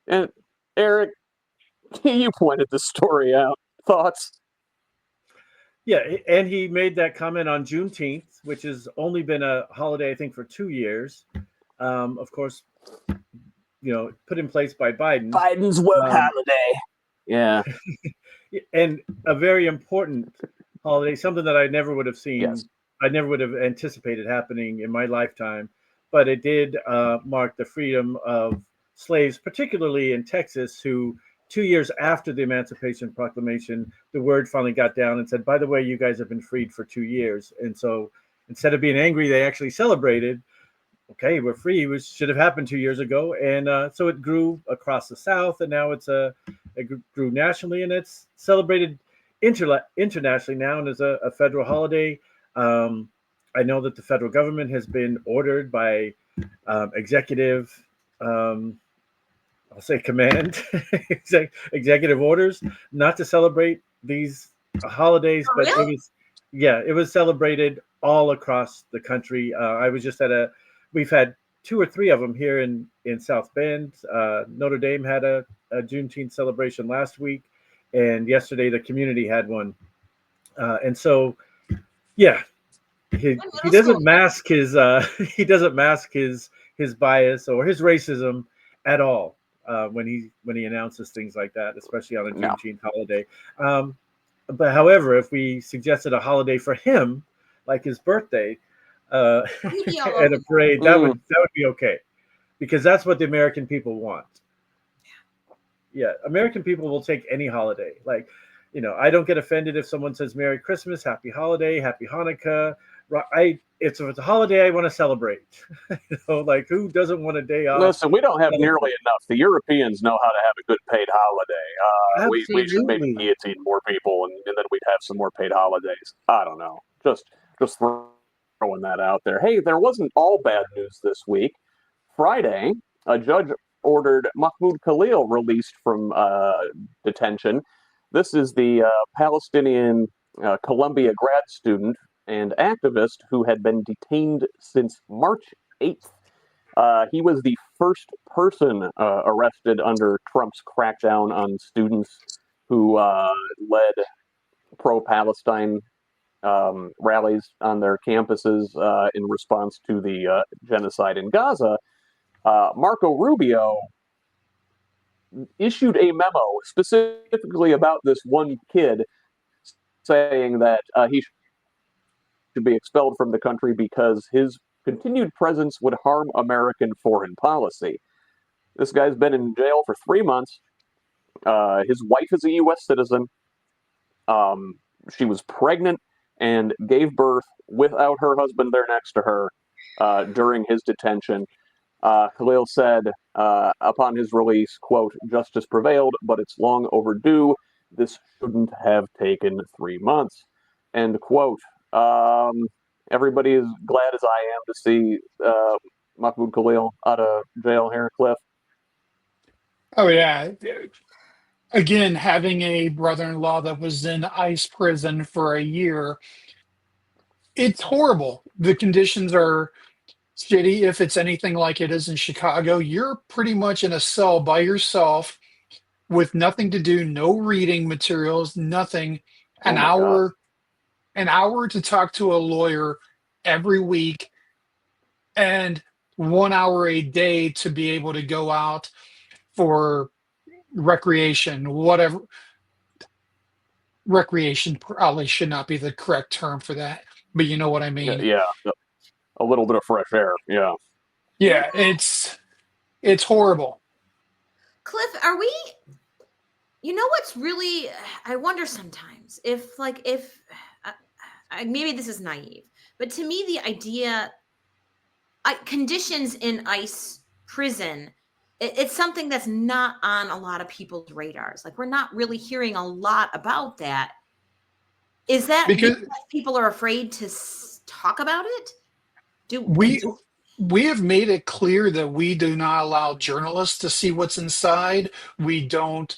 And Eric, you pointed the story out. Thoughts? Yeah, and he made that comment on Juneteenth, which has only been a holiday, I think, for 2 years. Of course, put in place by Biden. Biden's work holiday. Yeah. And a very important holiday, something that I never would have seen. Yes. I never would have anticipated happening in my lifetime. But it did mark the freedom of slaves, particularly in Texas, who 2 years after the Emancipation Proclamation, the word finally got down and said, by the way, you guys have been freed for 2 years. And so instead of being angry, they actually celebrated. Okay, we're free. It should have happened 2 years ago. And so it grew across the South, and now it grew nationally, and it's celebrated internationally now and is a federal holiday. I know that the federal government has been ordered by executive, I'll say command, executive orders not to celebrate these holidays, but really? it was celebrated all across the country. I was just we've had 2 or 3 of them here in South Bend. Notre Dame had a Juneteenth celebration last week, and yesterday the community had one. And so, yeah, he doesn't mask his his bias or his racism at all when he announces things like that, especially on a Juneteenth holiday. But however, if we suggested a holiday for him, like his birthday, and a parade, that would be okay, because that's what the American people want. Yeah, American people will take any holiday. Like, I don't get offended if someone says Merry Christmas, Happy Holiday, Happy Hanukkah. If it's a holiday I want to celebrate. Like, who doesn't want a day off? Listen, we don't have nearly enough. The Europeans know how to have a good paid holiday. We should maybe guillotine more people, and then we'd have some more paid holidays. I don't know. Just throwing that out there. Hey, there wasn't all bad news this week. Friday, a judge ordered Mahmoud Khalil released from detention. This is the Palestinian Columbia grad student and activist who had been detained since March 8th. He was the first person arrested under Trump's crackdown on students who led pro-Palestine rallies on their campuses in response to the genocide in Gaza. Marco Rubio issued a memo specifically about this one kid, saying that he should be expelled from the country because his continued presence would harm American foreign policy. This guy's been in jail for 3 months. His wife is a U.S. citizen. She was pregnant and gave birth without her husband there next to her during his detention. Khalil said upon his release, quote, "Justice prevailed, but it's long overdue. This shouldn't have taken 3 months," end quote. Everybody is glad as I am to see Mahmoud Khalil out of jail here, Cliff. Oh yeah. Again, having a brother-in-law that was in ICE prison for a year, it's horrible. The conditions are shitty. If it's anything like it is in Chicago, you're pretty much in a cell by yourself with nothing to do, no reading materials, nothing. Oh An my God. an hour to talk to a lawyer every week, and 1 hour a day to be able to go out for recreation, whatever. Recreation probably should not be the correct term for that, but you know what I mean. Yeah, a little bit of fresh air. Yeah. Yeah, it's horrible. Cliff, are we? You know what's really? I wonder sometimes if, like, if maybe this is naive, but to me, the idea, conditions in ICE prison, it's something that's not on a lot of people's radars. Like, we're not really hearing a lot about that. Is that Because people are afraid to talk about it? we have made it clear that we do not allow journalists to see what's inside. We don't.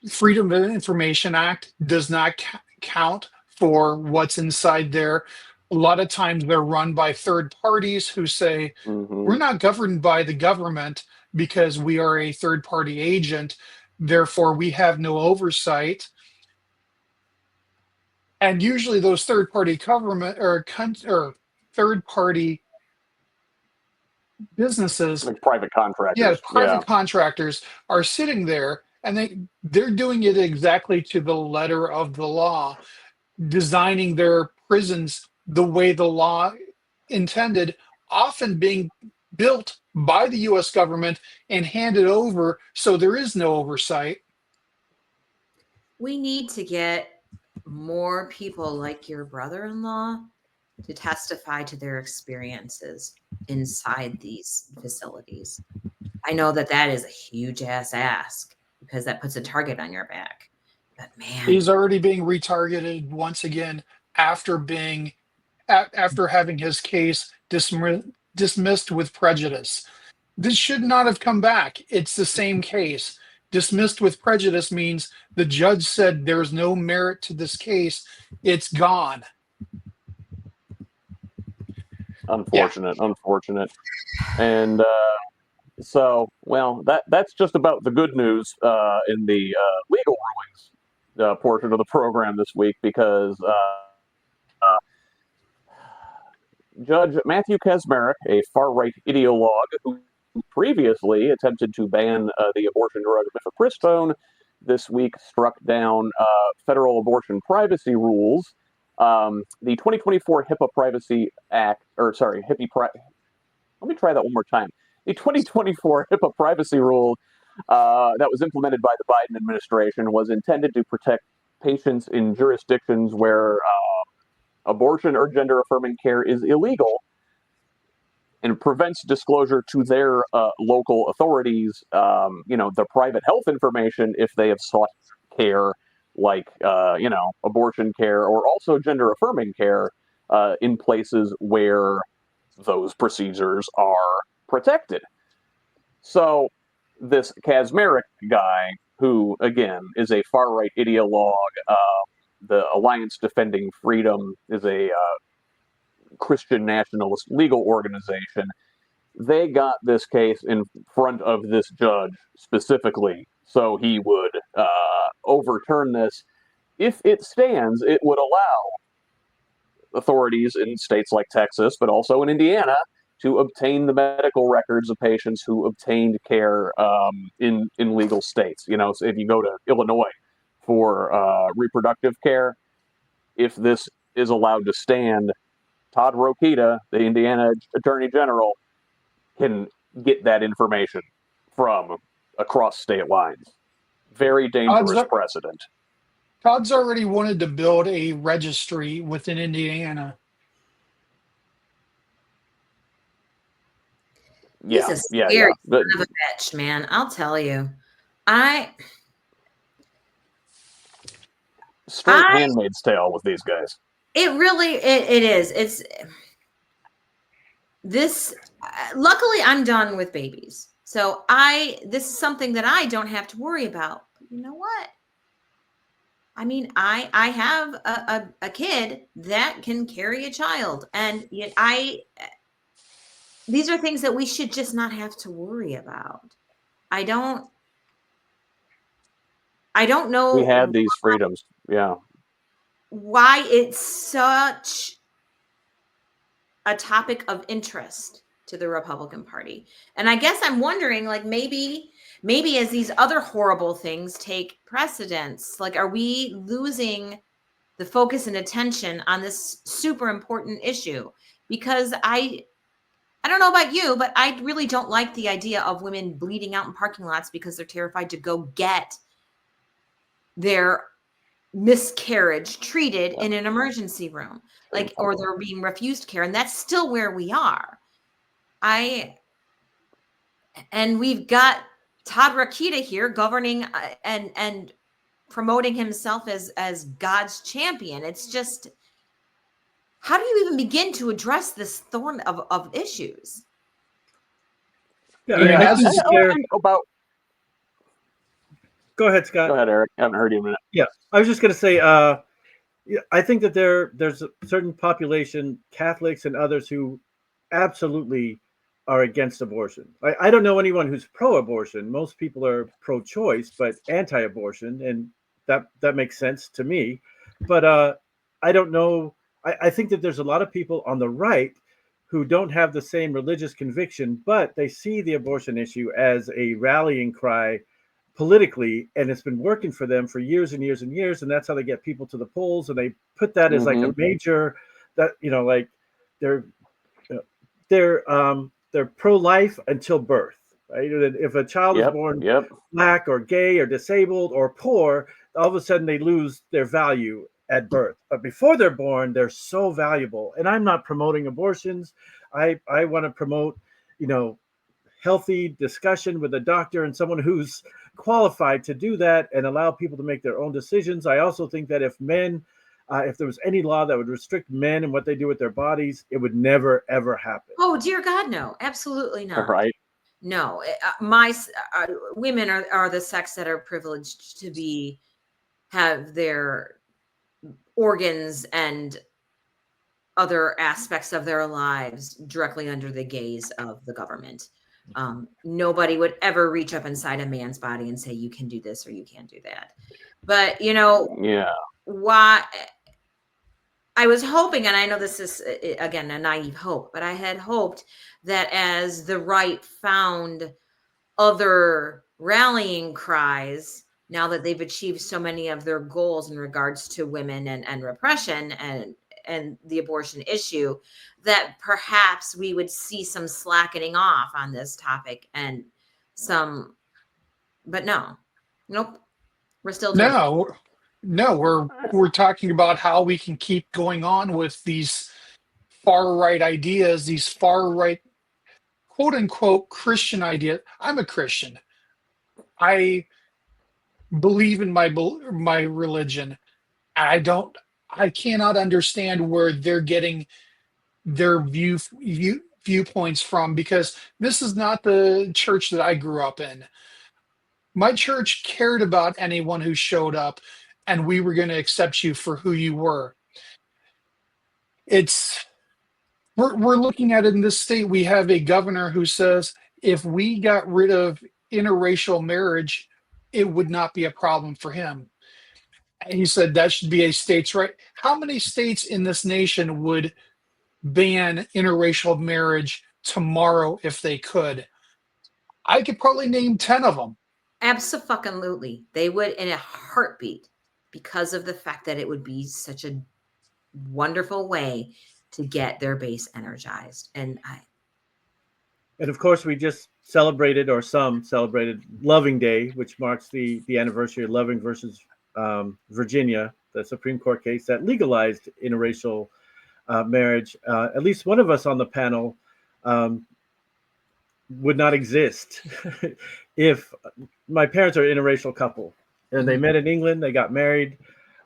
Freedom of Information Act does not count for what's inside there. A lot of times they're run by third parties who say, we're not governed by the government because we are a third party agent. Therefore, we have no oversight. And usually those third party government or third party businesses, Like private contractors. private contractors are sitting there and they're doing it exactly to the letter of the law, designing their prisons the way the law intended, often being built by the US government and handed over so there is no oversight. We need to get more people like your brother-in-law to testify to their experiences inside these facilities. I know that is a huge ask because that puts a target on your back. But man, He's already being retargeted once again after having his case dismissed with prejudice. This should not have come back. It's the same case. Dismissed with prejudice means the judge said there's no merit to this case. It's gone. Unfortunate. And so, well, that's just about the good news in the legal rulings portion of the program this week, because Judge Matthew Kaczmarek, a far-right ideologue who previously attempted to ban the abortion drug mifepristone, this week struck down federal abortion privacy rules. The 2024 HIPAA Privacy Act, let me try that one more time. The 2024 HIPAA privacy rule that was implemented by the Biden administration was intended to protect patients in jurisdictions where abortion or gender-affirming care is illegal, and prevents disclosure to their local authorities, the private health information if they have sought care, like, abortion care or also gender-affirming care in places where those procedures are protected. So this Kaczmarek guy, who, again, is a far-right ideologue, the Alliance Defending Freedom is a Christian nationalist legal organization. they got this case in front of this judge specifically so he would overturn this. If it stands, it would allow authorities in states like Texas, but also in Indiana, to obtain the medical records of patients who obtained care in legal states. So if you go to Illinois for reproductive care, if this is allowed to stand, Todd Rokita, the Indiana Attorney General, can get that information from across state lines. Very Todd's, dangerous precedent. Todd's already wanted to build a registry within Indiana. He's Yeah, a scary yeah. son of a bitch, man. I'll tell you. Straight Handmaid's Tale with these guys. It really it is. It's this. Luckily, I'm done with babies, so this is something that I don't have to worry about. But you know what? I mean, I have a kid that can carry a child, and yet these are things that we should just not have to worry about. I don't know. We had these freedoms. Yeah. Why it's such a topic of interest to the Republican Party. And I guess I'm wondering, like, maybe as these other horrible things take precedence, like, are we losing the focus and attention on this super important issue? Because I don't know about you, but I really don't like the idea of women bleeding out in parking lots because they're terrified to go get their miscarriage treated in an emergency room, like, or they're being refused care. And that's still where we are. And we've got Todd Rokita here governing and promoting himself as God's champion. It's just, how do you even begin to address this thorn of issues? Yeah, I think about. Go ahead, Scott. Go ahead, Eric. I haven't heard you in a minute. Yeah, I was just going to say, I think that there's a certain population, Catholics and others, who absolutely are against abortion. I don't know anyone who's pro-abortion. Most people are pro-choice, but anti-abortion, and that makes sense to me. But I don't know. I think that there's a lot of people on the right who don't have the same religious conviction, but they see the abortion issue as a rallying cry politically, and it's been working for them for years and years and years, and that's how they get people to the polls, and they put that as like a major, that like they're pro-life until birth, right? If a child is born black or gay or disabled or poor, all of a sudden they lose their value at birth. But before they're born, they're so valuable. And I'm not promoting abortions. I want to promote healthy discussion with a doctor and someone who's qualified to do that and allow people to make their own decisions. I also think that if there was any law that would restrict men and what they do with their bodies, it would never, ever happen. Oh, dear God, no, absolutely not. Right. No, women are the sex that are privileged to have their organs and other aspects of their lives directly under the gaze of the government. Nobody would ever reach up inside a man's body and say, you can do this or you can't do that. But, why I was hoping, and I know this is, again, a naive hope, but I had hoped that as the right found other rallying cries, now that they've achieved so many of their goals in regards to women and repression and the abortion issue, that perhaps we would see some slackening off on this topic but nope, we're still doing No, we're talking about how we can keep going on with these far right ideas, these far right quote unquote Christian ideas. I'm a Christian. I believe in my religion. I cannot understand where they're getting their viewpoints from, because this is not the church that I grew up in. My church cared about anyone who showed up, and we were going to accept you for who you were. We're we're looking at it in this state. We have a governor who says if we got rid of interracial marriage, it would not be a problem for him. And he said that should be a state's right. How many states in this nation would ban interracial marriage tomorrow if they could? I could probably name 10 of them. Absolutely. They would in a heartbeat, because of the fact that it would be such a wonderful way to get their base energized. And of course, we just celebrated, or some celebrated, Loving Day, which marks the anniversary of Loving versus Virginia, the Supreme Court case that legalized interracial marriage. At least one of us on the panel would not exist if my parents are an interracial couple, and they met in England. They got married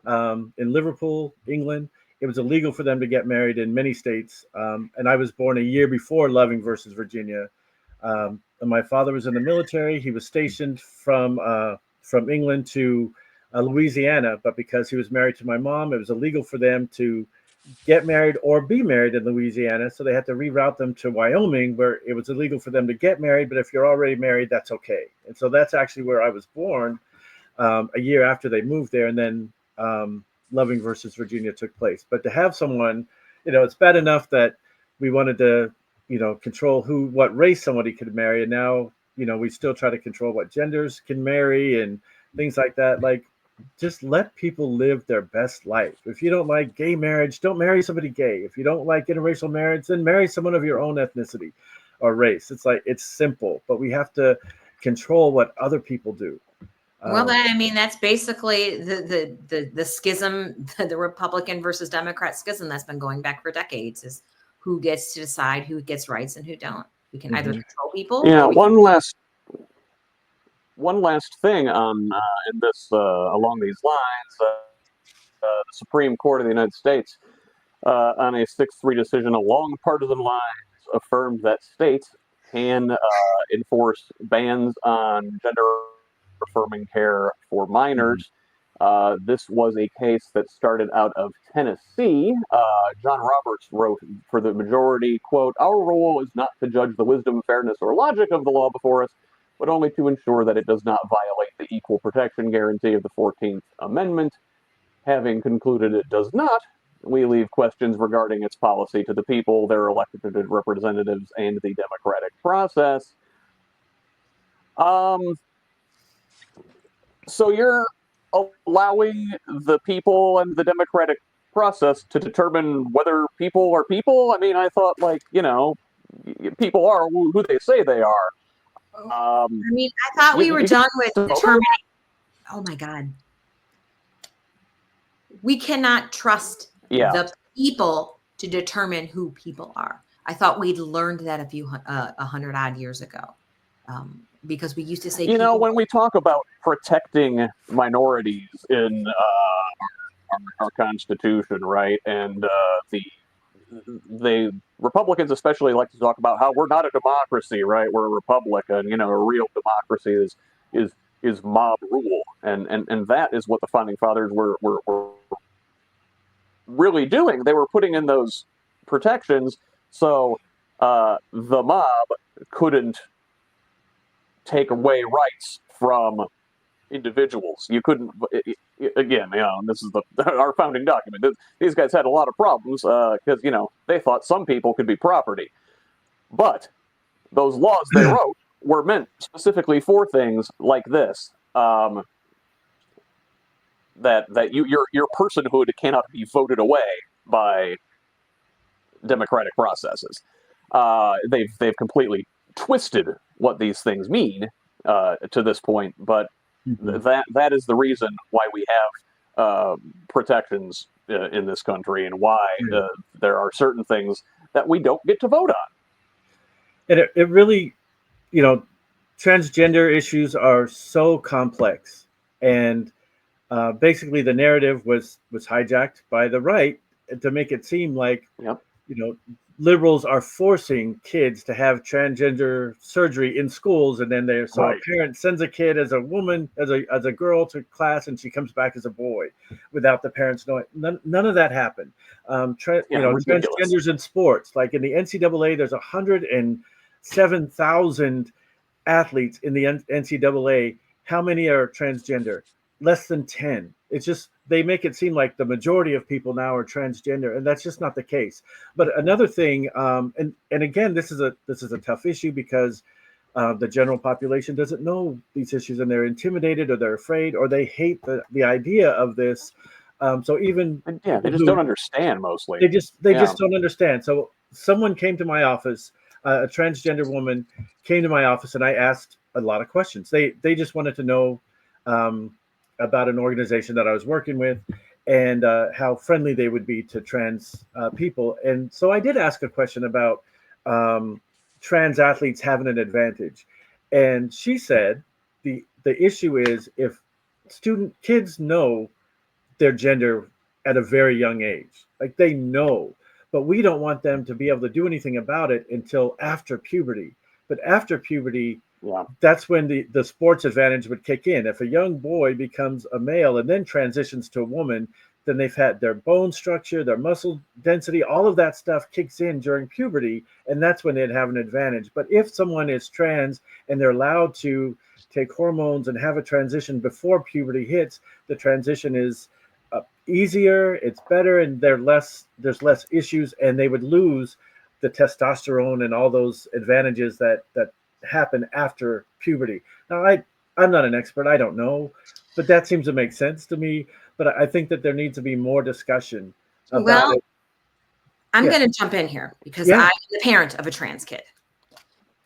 in Liverpool, England. It was illegal for them to get married in many states. And I was born a year before Loving versus Virginia. And my father was in the military. He was stationed from England to Louisiana, but because he was married to my mom, it was illegal for them to get married or be married in Louisiana. So they had to reroute them to Wyoming, where it was illegal for them to get married. But if you're already married, that's okay. And so that's actually where I was born a year after they moved there. And then Loving versus Virginia took place. But to have someone, it's bad enough that we wanted to, control what race somebody could marry. And now, we still try to control what genders can marry and things like that. Like, just let people live their best life. If you don't like gay marriage, don't marry somebody gay. If you don't like interracial marriage, then marry someone of your own ethnicity or race. It's simple, but we have to control what other people do. Well, that's basically the schism, the Republican versus Democrat schism that's been going back for decades, is who gets to decide who gets rights and who don't. We can either control people. Yeah, one last thing on in this along these lines. The Supreme Court of the United States, on a 6-3 decision along partisan lines, affirmed that states can enforce bans on gender-affirming care for minors. This was a case that started out of Tennessee. John Roberts wrote for the majority, quote, "Our role is not to judge the wisdom, fairness, or logic of the law before us, but only to ensure that it does not violate the equal protection guarantee of the 14th Amendment. Having concluded it does not, we leave questions regarding its policy to the people, their elected representatives, and the democratic process." So you're allowing the people and the democratic process to determine whether people are people? I mean, I thought, people are who they say they are. I thought we were done with determining. Oh my God. We cannot trust the people to determine who people are. I thought we'd learned that a 100 odd years ago. Because we used to say, when we talk about protecting minorities in our Constitution, right, and the Republicans especially like to talk about how we're not a democracy, right? We're a republic, and a real democracy is mob rule, and that is what the founding fathers were really doing. They were putting in those protections so the mob couldn't take away rights from individuals. You couldn't, again, this is our founding document. These guys had a lot of problems because, they thought some people could be property. But those laws they wrote were meant specifically for things like this, that your personhood cannot be voted away by democratic processes. They've completely twisted what these things mean to this point, but that is the reason why we have protections in this country, and why there are certain things that we don't get to vote on. And it really, transgender issues are so complex, and basically the narrative was hijacked by the right to make it seem like liberals are forcing kids to have transgender surgery in schools, and then a parent sends a kid as a woman, as a girl to class, and she comes back as a boy without the parents knowing. None of that happened. Transgenders in sports, like in the NCAA, there's 107,000 athletes in the NCAA. How many are transgender? Less than 10. It's just, they make it seem like the majority of people now are transgender, and that's just not the case. But another thing, and again, this is a tough issue because the general population doesn't know these issues, and they're intimidated, or they're afraid, or they hate the idea of this. So even they just don't understand mostly. They just don't understand. So someone came to my office, a transgender woman came to my office, and I asked a lot of questions. They just wanted to know about an organization that I was working with, and how friendly they would be to trans people. And so I did ask a question about trans athletes having an advantage. And she said the issue is if kids know their gender at a very young age, like they know, but we don't want them to be able to do anything about it until after puberty. But after puberty, that's when the sports advantage would kick in. If a young boy becomes a male and then transitions to a woman, then they've had their bone structure, their muscle density, all of that stuff kicks in during puberty, and that's when they'd have an advantage. But if someone is trans and they're allowed to take hormones and have a transition before puberty hits, the transition is easier, it's better, and there's less issues, and they would lose the testosterone and all those advantages that happen after puberty. Now, I'm not an expert, I don't know, but that seems to make sense to me. But I think that there needs to be more discussion about it. I'm going to jump in here because I'm the parent of a trans kid,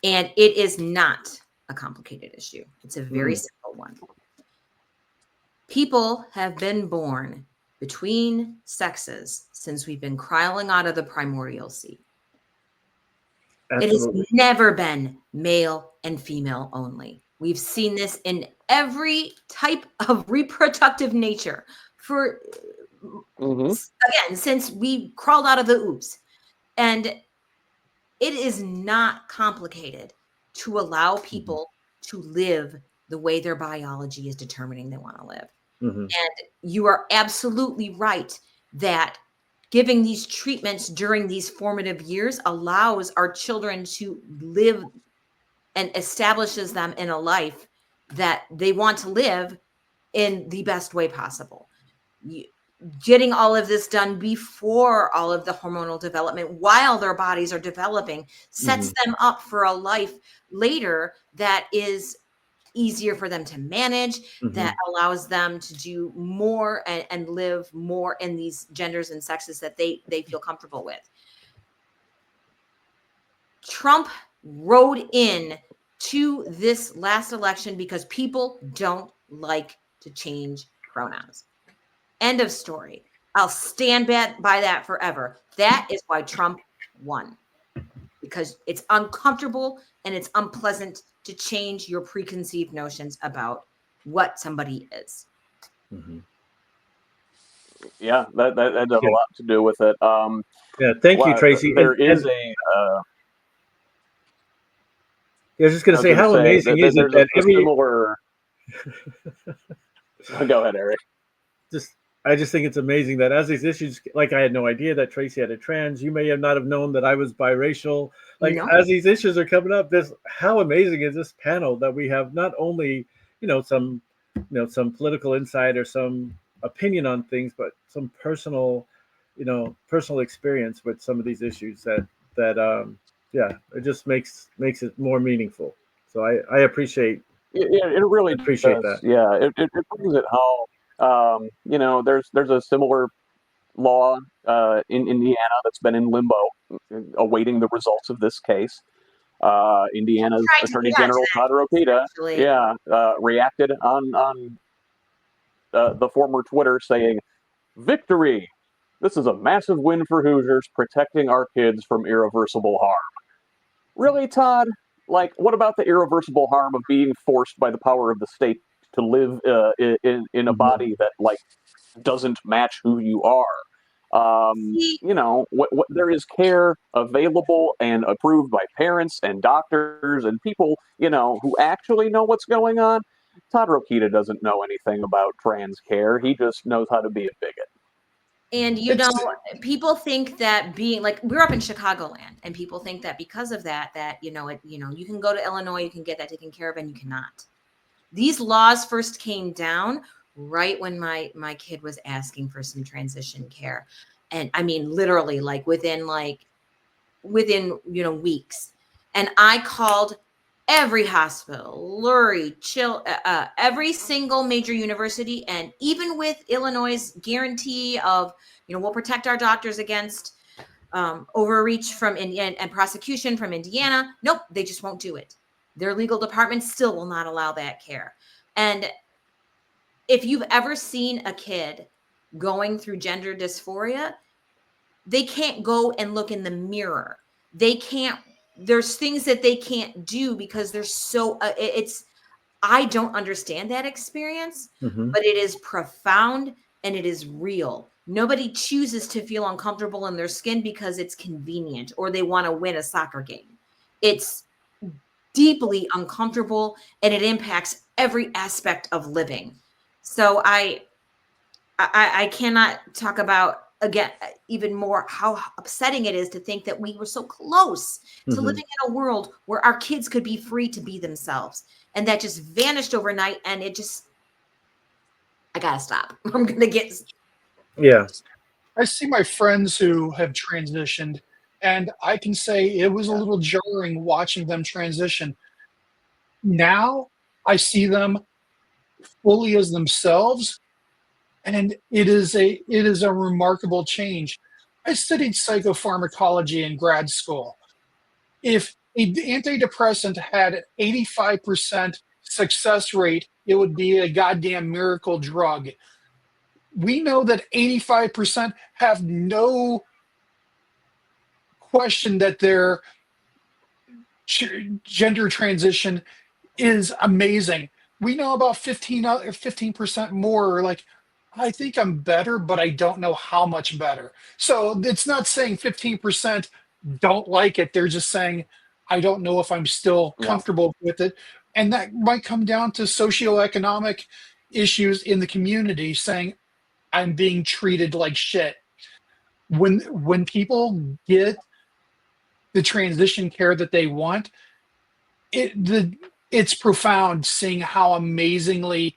and it is not a complicated issue. It's a very simple one. People have been born between sexes since we've been crawling out of the primordial sea. Absolutely. It has never been male and female only. We've seen this in every type of reproductive nature for, again, since we crawled out of the oops. And it is not complicated to allow people to live the way their biology is determining they want to live. And you are absolutely right that giving these treatments during these formative years allows our children to live and establishes them in a life that they want to live in the best way possible. Getting all of this done before all of the hormonal development while their bodies are developing sets them up for a life later that is easier for them to manage, that allows them to do more and live more in these genders and sexes that they feel comfortable with. Trump rode in to this last election because people don't like to change pronouns. End of story. I'll stand by that forever. That is why Trump won, because it's uncomfortable and it's unpleasant to change your preconceived notions about what somebody is. Yeah, that does a lot to do with it. Thank you, Tracie. There is a. I was just going to say, how amazing is it that every similar. Go ahead, Eric. I just think it's amazing that as these issues, like I had no idea that Tracie had a trans. You may have not have known that I was biracial. Like as these issues are coming up, how amazing is this panel that we have not only some political insight or some opinion on things, but some personal experience with some of these issues that it just makes it more meaningful. So I appreciate. It really appreciate does. that. Yeah, it brings it home. There's a similar law in Indiana that's been in limbo, awaiting the results of this case. Indiana's Attorney General Todd Rokita, reacted on the former Twitter saying, "Victory! This is a massive win for Hoosiers, protecting our kids from irreversible harm." Really, Todd? Like, what about the irreversible harm of being forced by the power of the state to live in a body that doesn't match who you are? See, There is care available and approved by parents and doctors and people, who actually know what's going on. Todd Rokita doesn't know anything about trans care. He just knows how to be a bigot. and people think that being like, we're up in Chicagoland, and people think that because of that you can go to Illinois, you can get that taken care of, and you cannot. These laws first came down right when my kid was asking for some transition care, and I mean literally like within weeks, and I called every hospital, Lurie, every single major university, and even with Illinois' guarantee of, we'll protect our doctors against overreach from Indiana and prosecution from Indiana. Nope, they just won't do it. Their legal department still will not allow that care. And if you've ever seen a kid going through gender dysphoria, they can't go and look in the mirror. There's things that they can't do because they're so, I don't understand that experience, but it is profound and it is real. Nobody chooses to feel uncomfortable in their skin because it's convenient or they want to win a soccer game. It's deeply uncomfortable and it impacts every aspect of living. So I cannot talk about, again, even more how upsetting it is to think that we were so close to living in a world where our kids could be free to be themselves, and that just vanished overnight. And I gotta stop. I'm gonna get. Yeah. I see my friends who have transitioned, and I can say it was a little jarring watching them transition. Now I see them fully as themselves, and it is a remarkable change. I studied psychopharmacology in grad school. If an antidepressant had an 85% success rate, it would be a goddamn miracle drug. We know that 85% have no question that their gender transition is amazing. We know about 15% more are like, I think I'm better, but I don't know how much better. So it's not saying 15% don't like it. They're just saying, I don't know if I'm still comfortable with it. And that might come down to socioeconomic issues in the community saying, I'm being treated like shit. When people get the transition care that they want, it's profound seeing how amazingly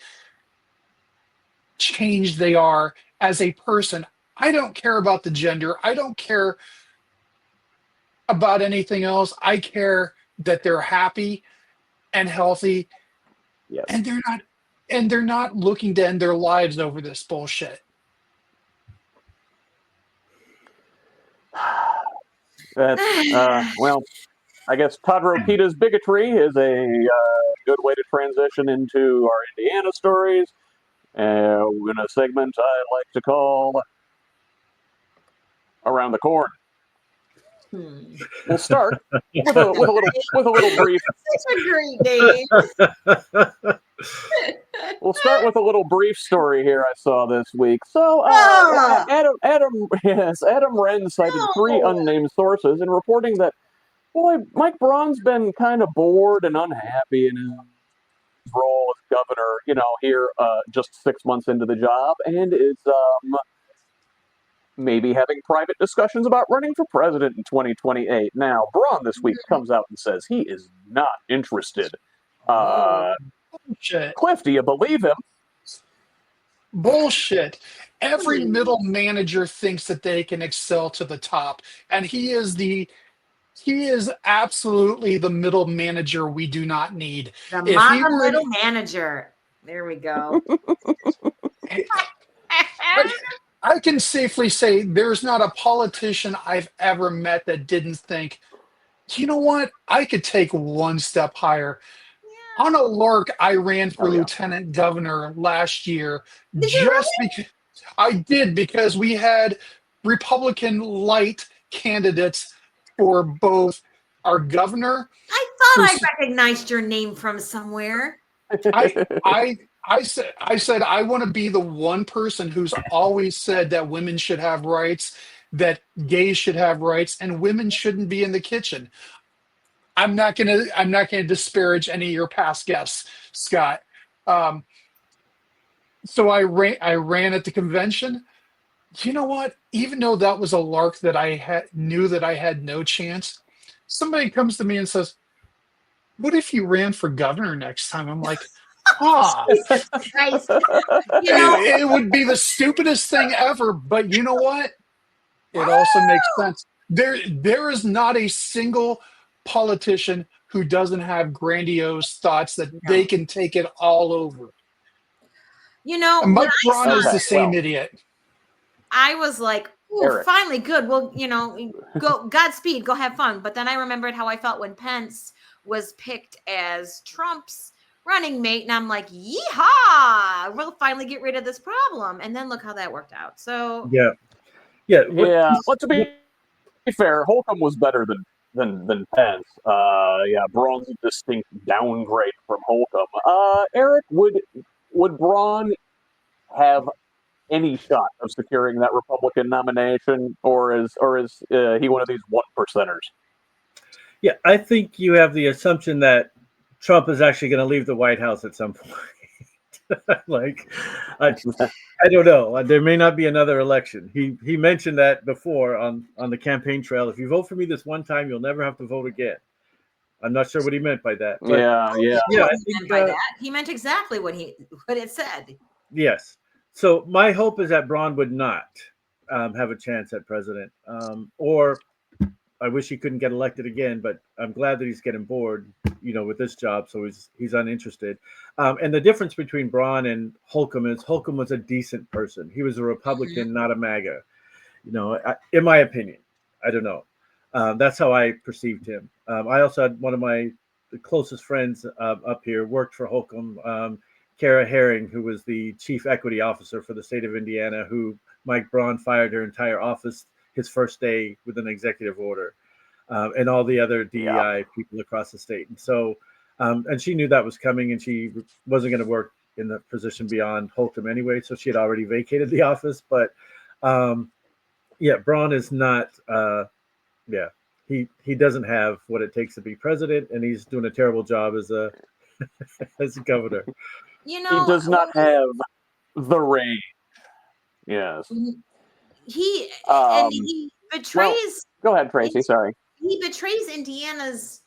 changed they are as a person. I don't care about the gender. I don't care about anything else. I care that they're happy and healthy, Yes. and they're not looking to end their lives over this bullshit. That's well, I guess Todd Rokita's bigotry is a good way to transition into our Indiana stories. In a segment I like to call Around the Corn. We'll start with a little brief. Such a great name. We'll start with a little brief story here I saw this week. So, Adam Wren cited three unnamed sources in reporting that, boy, Mike Braun's been kind of bored and unhappy in his role as governor, here just 6 months into the job, and is maybe having private discussions about running for president in 2028. Now, Braun this week comes out and says he is not interested. Bullshit. Cliff, do you believe him? Bullshit. Every middle manager thinks that they can excel to the top, and he is absolutely the middle manager we do not need. The If he mama were- middle manager. There we go. I can safely say there's not a politician I've ever met that didn't think, you know what, I could take one step higher. On a lark, I ran for lieutenant governor last year. Because I did, because we had Republican light candidates for both our governor. I thought I recognized your name from somewhere. I I said I want to be the one person who's always said that women should have rights, that gays should have rights, and women shouldn't be in the kitchen. I'm not gonna disparage any of your past guests, Scott. Um, so I ran at the convention. You know what? Even though that was a lark that knew that I had no chance, somebody comes to me and says, "What if you ran for governor next time?" I'm like, "Ah, Jesus Christ. You know, it would be the stupidest thing ever." But you know what? It also makes sense. There is not a single politician who doesn't have grandiose thoughts that they no. can take it all over. You know, And when Mike I Braun saw is Okay, the it, same well, idiot. I was like, "Ooh, Eric. finally, good. Well, go Godspeed, go have fun." But then I remembered how I felt when Pence was picked as Trump's running mate, and I'm like, "Yeehaw! We'll finally get rid of this problem." And then look how that worked out. So, Yeah, yeah. Yeah, well, to be fair, Holcomb was better than Pence. Yeah, Braun's a distinct downgrade from Holcomb. Eric, would Braun have any shot of securing that Republican nomination, or is he one of these one percenters? Yeah, I think you have the assumption that Trump is actually going to leave the White House at some point. Like, I, I don't know. There may not be another election. He mentioned that before on the campaign trail. If you vote for me this one time, you'll never have to vote again. I'm not sure what he meant by that, but Yeah, he yeah. knew yeah, what I he think meant by that. He meant exactly what it said. yes. So my hope is that Braun would not have a chance at president, or I wish he couldn't get elected again, but I'm glad that he's getting bored, with this job, so he's uninterested. And the difference between Braun and Holcomb is Holcomb was a decent person. He was a Mhm. Republican, not a MAGA. In my opinion, I don't know. That's how I perceived him. I also had one of my closest friends up here worked for Holcomb, Kara Herring, who was the chief equity officer for the state of Indiana, who Mike Braun fired her entire office his first day with an executive order, and all the other Yeah. DEI people across the state. And so, and she knew that was coming, and she wasn't going to work in the position beyond Holcomb anyway. So she had already vacated the office. But yeah, Braun is not. Yeah, he doesn't have what it takes to be president, and he's doing a terrible job as a as a governor. You He know, does not have the range. Yes. he and Um. he Well, betrays go ahead, Tracy. Sorry. he betrays Indiana's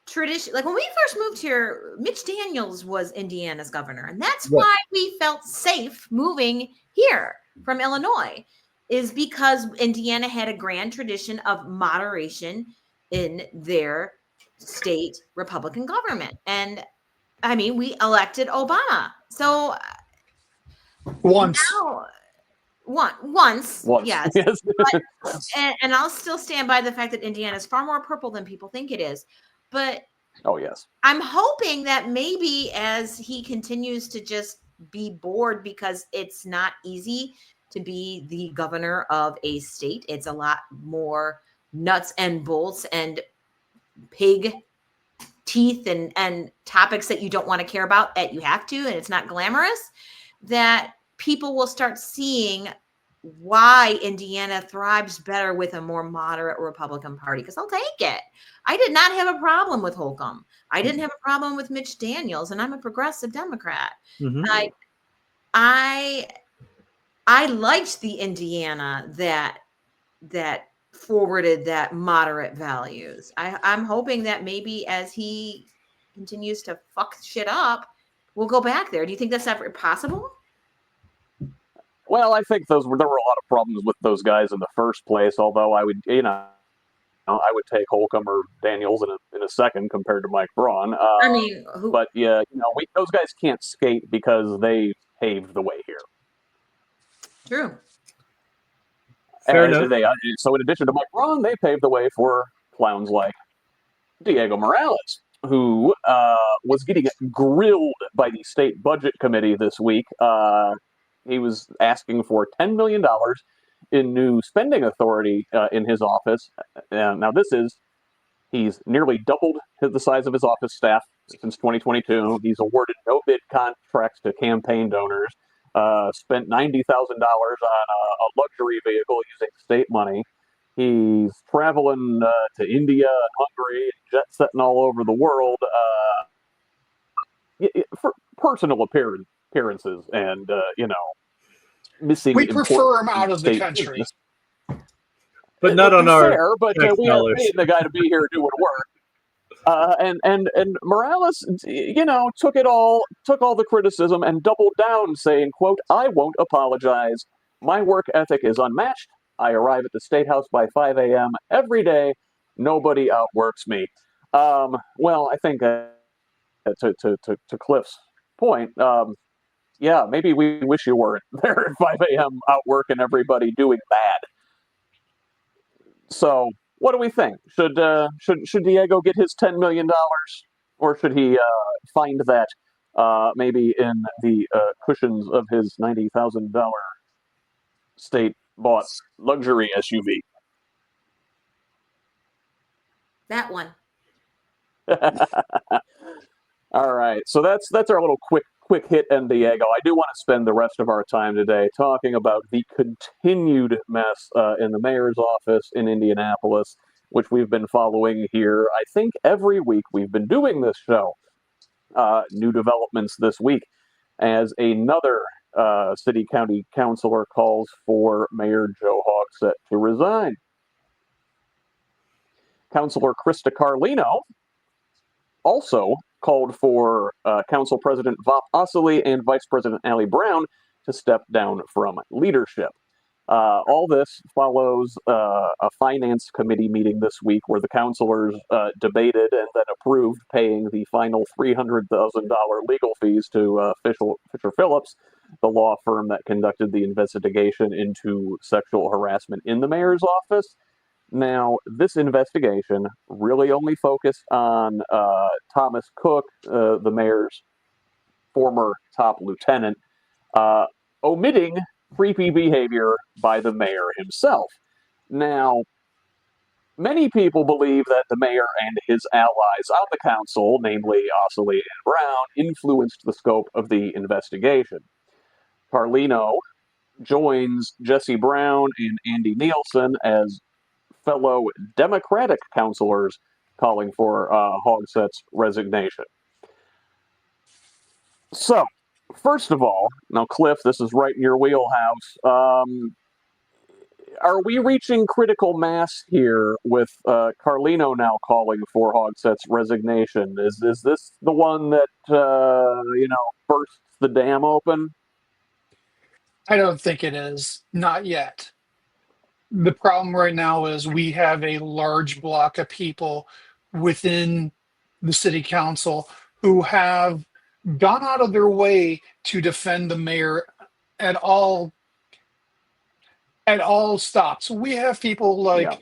tradition. Like when we first moved here, Mitch Daniels was Indiana's governor, and that's Yeah. why we felt safe moving here from Illinois, is because Indiana had a grand tradition of moderation in their state Republican government. And I mean, we elected Obama. So Once. now once, Once. yes. Yes. But and I'll still stand by the fact that Indiana is far more purple than people think it is. But Oh, yes. I'm hoping that maybe as he continues to just be bored, because it's not easy to be the governor of a state. It's a lot more nuts and bolts and pig teeth and topics that you don't want to care about that you have to, and it's not glamorous, that people will start seeing why Indiana thrives better with a more moderate Republican Party, because I'll take it. I did not have a problem with Holcomb. I didn't have a problem with Mitch Daniels, and I'm a progressive Democrat. Mm-hmm. I liked the Indiana that forwarded that moderate values. I'm hoping that maybe as he continues to fuck shit up, we'll go back there. Do you think that's ever possible? Well, I think there were a lot of problems with those guys in the first place. Although I would, I would take Holcomb or Daniels in a second compared to Mike Braun. I mean, who? But yeah, those guys can't skate because they paved the way here. True. Fair And enough. so in addition to Mike Braun, they paved the way for clowns like Diego Morales, who was getting grilled by the state budget committee this week. He was asking for $10 million in new spending authority in his office. Now, he's nearly doubled the size of his office staff since 2022. He's awarded no bid contracts to campaign donors. Spent $90,000 on a luxury vehicle using state money. He's traveling to India and Hungary, jet setting all over the world for personal appearances and missing We important prefer him out of the state country. business. But not on our fair, but tax we aren't dollars. paying the guy to be here doing work. And Morales, took all the criticism and doubled down, saying, "quote I won't apologize. My work ethic is unmatched. I arrive at the State House by 5 a.m. every day. Nobody outworks me." Well, I think to Clif's point, yeah, maybe we wish you weren't there at 5 a.m. outworking everybody doing bad. So, what do we think? Should Diego get his $10 million, or should he find that maybe in the cushions of his $90,000 state-bought luxury SUV? That one. All right, so that's our little quick hit on Diego. I do want to spend the rest of our time today talking about the continued mess in the mayor's office in Indianapolis, which we've been following here. I think every week we've been doing this show. New developments this week as another city-county councilor calls for Mayor Joe Hogsett to resign. Councilor Krista Carlino also called for Council President Vop Osili and Vice President Allie Brown to step down from leadership. All this follows a finance committee meeting this week where the councilors debated and then approved paying the final $300,000 legal fees to Fisher Phillips, the law firm that conducted the investigation into sexual harassment in the mayor's office. Now, this investigation really only focused on Thomas Cook, the mayor's former top lieutenant, omitting creepy behavior by the mayor himself. Now, many people believe that the mayor and his allies on the council, namely Osili and Brown, influenced the scope of the investigation. Carlino joins Jesse Brown and Andy Nielsen as fellow Democratic councilors calling for Hogsett's resignation. So, first of all, now, Clif, this is right in your wheelhouse. Are we reaching critical mass here with Carlino now calling for Hogsett's resignation? Is this the one that, bursts the dam open? I don't think it is. Not yet. The problem right now is we have a large block of people within the city council who have gone out of their way to defend the mayor at all stops. We have people like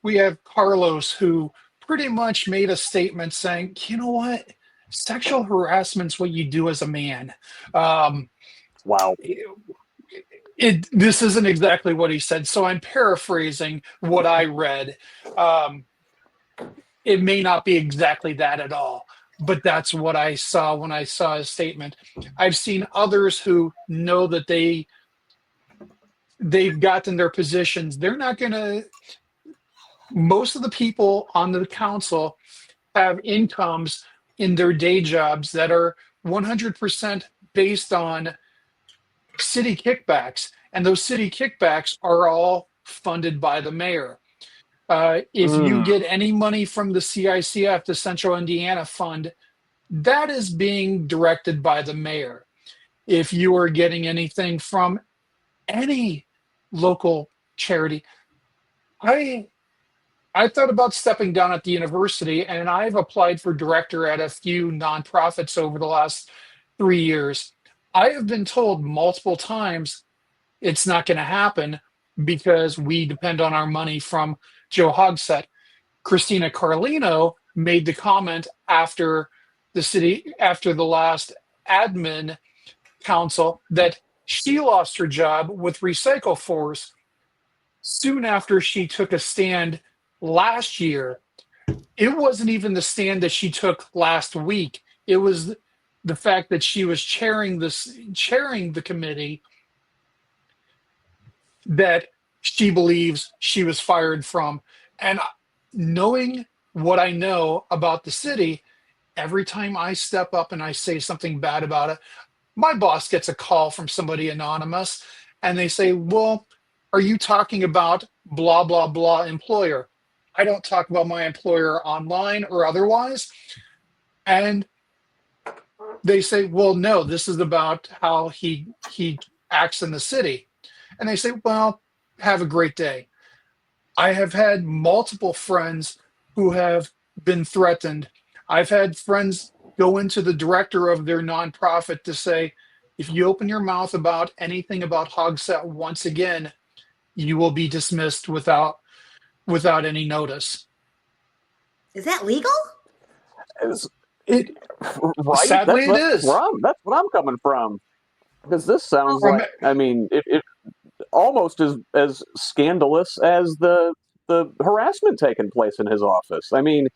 we have Carlos, who pretty much made a statement saying, "You know what? Sexual harassment's what you do as a man." Wow. This isn't exactly what he said, so I'm paraphrasing what I read. It may not be exactly that at all, but that's what I saw when I saw his statement. I've seen others who know that they've gotten their positions. They're not going to. Most of the people on the council have incomes in their day jobs that are 100% based on city kickbacks, and those city kickbacks are all funded by the mayor. If you get any money from the CICF, the Central Indiana Fund, that is being directed by the mayor. If you are getting anything from any local charity, I thought about stepping down at the university, and I've applied for director at a few nonprofits over the last 3 years. I have been told multiple times it's not going to happen because we depend on our money from Joe Hogsett. Christina Carlino made the comment after the last admin council that she lost her job with Recycle Force soon after she took a stand last year it wasn't even the stand that she took last week. It was the fact that she was chairing the committee that she believes she was fired from. And knowing what I know about the city, every time I step up and I say something bad about it, my boss gets a call from somebody anonymous and they say, well, are you talking about blah, blah, blah employer? I don't talk about my employer online or otherwise. And they say, well, no, this is about how he acts in the city. And they say, well, have a great day. I have had multiple friends who have been threatened. I've had friends go into the director of their nonprofit to say, if you open your mouth about anything about Hogsett once again, you will be dismissed without any notice. Is that legal? It, Right? sadly, it is. That's what I'm coming from. Because this sounds like, I mean, it almost as scandalous as the harassment taking place in his office. I mean,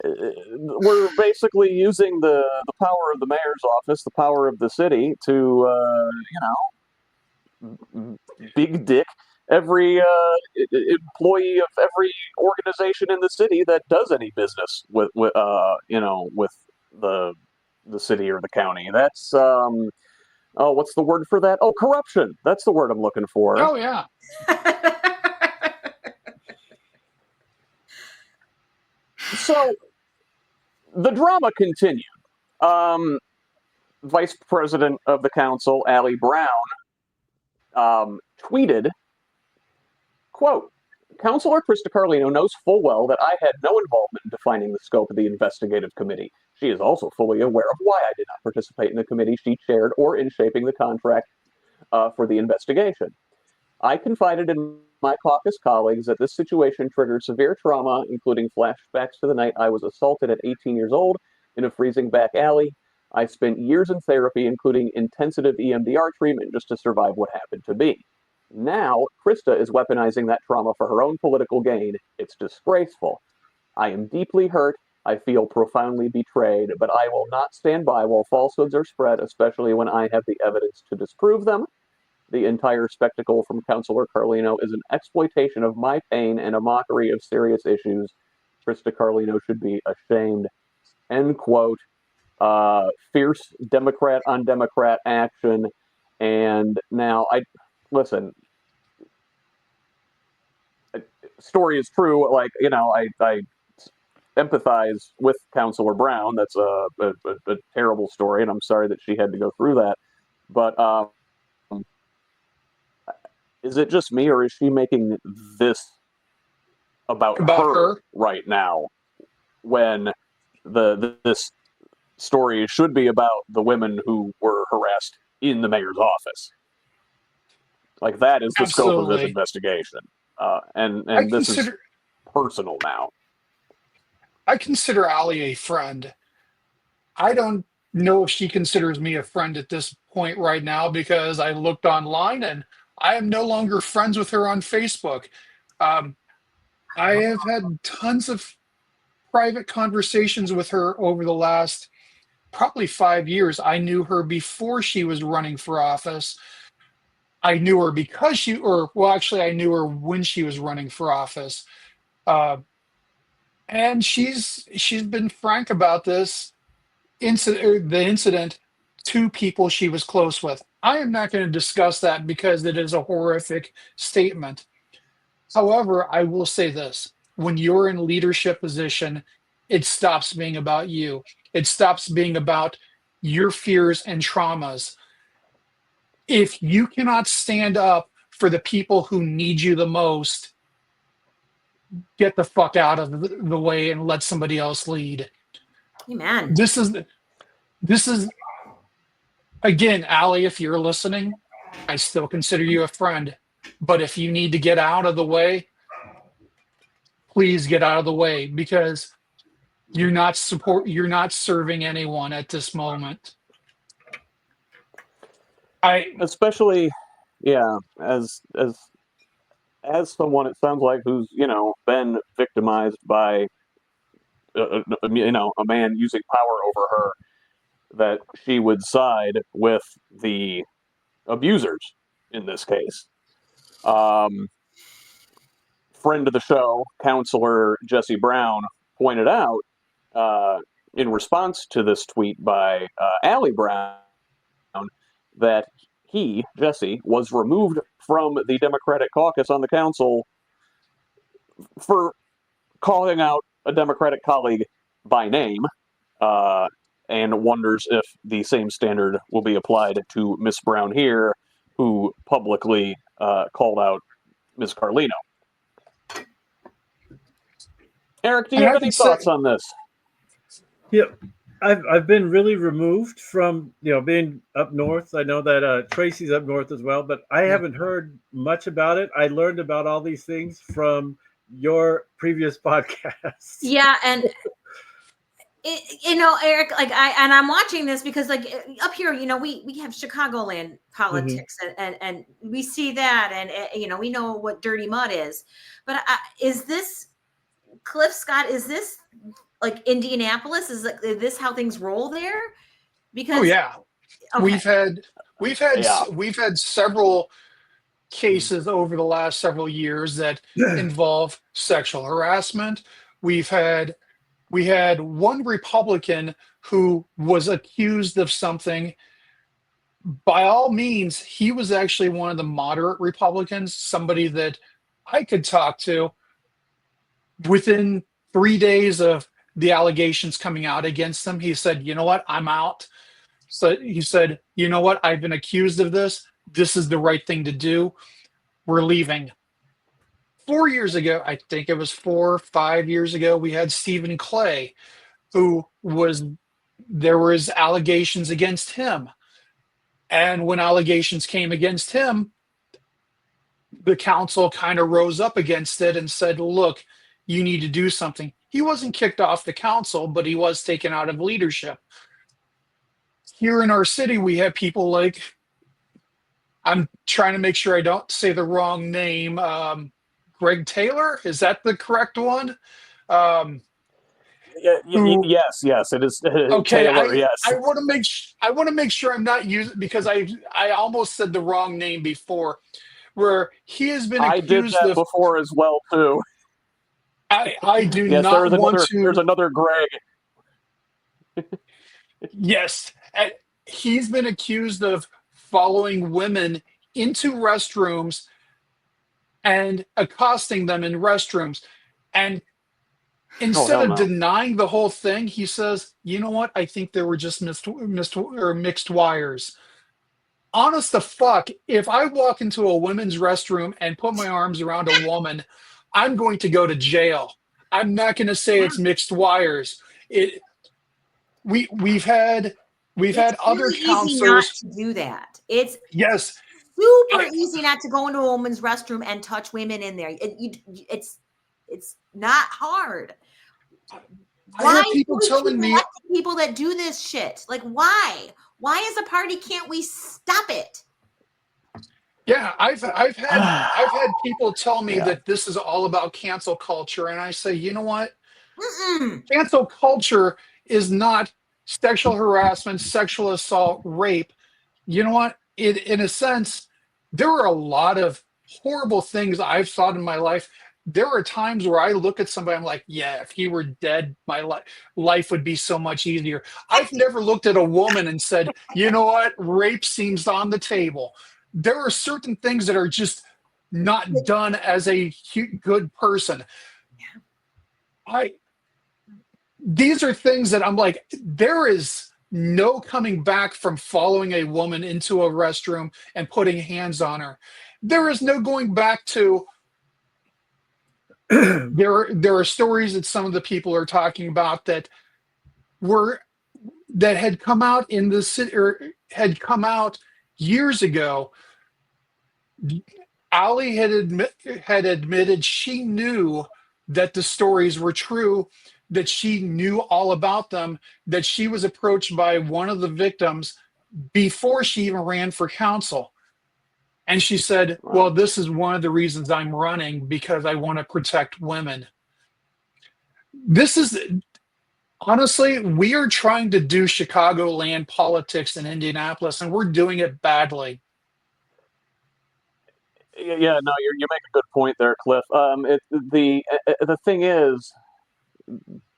we're basically using the power of the mayor's office, the power of the city to, big dick every employee of every organization in the city that does any business with with the city or the county. That's oh, what's the word for that? Oh, corruption. That's the word I'm looking for. Oh yeah. So the drama continued. Vice President of the Council, Allie Brown, tweeted, quote, Councilor Krista Carlino knows full well that I had no involvement in defining the scope of the investigative committee. She is also fully aware of why I did not participate in the committee she chaired or in shaping the contract for the investigation. I confided in my caucus colleagues that this situation triggered severe trauma, including flashbacks to the night I was assaulted at 18 years old in a freezing back alley. I spent years in therapy, including intensive EMDR treatment, just to survive what happened to me. Now, Krista is weaponizing that trauma for her own political gain. It's disgraceful. I am deeply hurt. I feel profoundly betrayed, but I will not stand by while falsehoods are spread, especially when I have the evidence to disprove them. The entire spectacle from Councilor Carlino is an exploitation of my pain and a mockery of serious issues. Krista Carlino should be ashamed. End quote. Fierce Democrat on Democrat action. And now, listen, story is true. Like, I empathize with Councilor Brown. That's a terrible story, and I'm sorry that she had to go through that. But is it just me, or is she making this about her right now, when this story should be about the women who were harassed in the mayor's office? Like, that is the scope of this investigation, and this is personal now. I consider Allie a friend. I don't know if she considers me a friend at this point right now, because I looked online and I am no longer friends with her on Facebook. I have had tons of private conversations with her over the last probably 5 years. I knew her before she was running for office. I knew her because I knew her when she was running for office. And she's been frank about this incident to people she was close with. I am not going to discuss that because it is a horrific statement. However, I will say this: when you're in leadership position, it stops being about you. It stops being about your fears and traumas. If you cannot stand up for the people who need you the most, get the fuck out of the way and let somebody else lead. Amen. This is again, Allie, if you're listening, I still consider you a friend. But if you need to get out of the way, please get out of the way, because you're not serving anyone at this moment. Especially, yeah, as someone, it sounds like, who's been victimized by a man using power over her, that she would side with the abusers in this case. Friend of the show, counselor Jesse Brown, pointed out in response to this tweet by Allie Brown that he, Jesse, was removed from the Democratic caucus on the council for calling out a Democratic colleague by name, and wonders if the same standard will be applied to Miss Brown here, who publicly called out Ms. Carlino. Eric, do you And have I any can say, thoughts on this? Yeah, I've been really removed from being up north. I know that Tracie's up north as well, but I haven't heard much about it. I learned about all these things from your previous podcast. Yeah, and Eric, I'm watching this because up here, we have Chicagoland politics, and we see that, and we know what dirty mud is. But is this Cliff Scott? Is this like Indianapolis? Is this how things roll there? Because oh yeah, okay. we've Yeah. had several cases over the last several years that involve sexual harassment. We had one Republican who was accused of something. By all means, he was actually one of the moderate Republicans, somebody that I could talk to. Within 3 days of the allegations coming out against him, he said, "You know what? I'm out." So he said, "You know what? I've been accused of this. This is the right thing to do. We're leaving." 4 years ago, I think it was 4 or 5 years ago, we had Stephen Clay, who there was allegations against him. And when allegations came against him, the council kind of rose up against it and said, "Look, you need to do something." He wasn't kicked off the council, but he was taken out of leadership. Here in our city, we have people like, I'm trying to make sure I don't say the wrong name. Greg Taylor, is that the correct one? Yes, it is Okay, Taylor. Yes, I want to make sure I'm not using, because I almost said the wrong name before, where he has been I did accused that of. before as well too. I do Yes, not want there's to. another Greg. Yes, he's been accused of following women into restrooms and accosting them in restrooms. And instead hell of no. denying the whole thing, he says, "You know what? I think there were just mixed wires." Honest to fuck, if I walk into a women's restroom and put my arms around a woman, I'm going to go to jail. I'm not going to say it's mixed wires. We've had It's other really easy not counselors. to do that. It's Yes, super easy not to go into a woman's restroom and touch women in there. It's not hard. I have people telling me, people that do this shit? Like, why? Why as a party can't we stop it? yeah, I've had people tell me Yeah. that this is all about cancel culture, and I say, you know what? Mm-mm. Cancel culture is not sexual harassment, sexual assault, rape. You know what? In a sense, there are a lot of horrible things I've thought in my life. There are times where I look at somebody, I'm like, yeah, if he were dead, my life would be so much easier. I've never looked at a woman and said, you know what? Rape seems on the table. There are certain things that are just not done as a good person. These are things that I'm like, there is no coming back from following a woman into a restroom and putting hands on her. There is no going back to. There are stories that some of the people are talking about that had come out in the city, or had come out years ago. Allie had admitted she knew that the stories were true, that she knew all about them, that she was approached by one of the victims before she even ran for council. And she said, well, this is one of the reasons I'm running, because I want to protect women. This is Honestly, we are trying to do Chicagoland politics in Indianapolis, and we're doing it badly. Yeah, no, you make a good point there, Cliff. The thing is,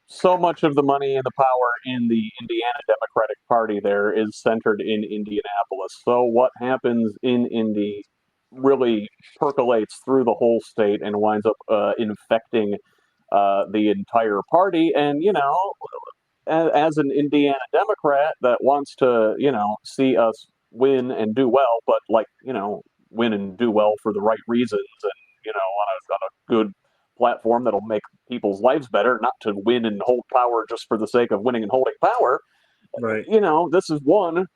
so much of the money and the power in the Indiana Democratic Party there is centered in Indianapolis. So what happens in Indy really percolates through the whole state and winds up infecting the entire party. And as an Indiana Democrat that wants to, see us win and do well, but win and do well for the right reasons, and on a good platform that'll make people's lives better, not to win and hold power just for the sake of winning and holding power. Right. This is one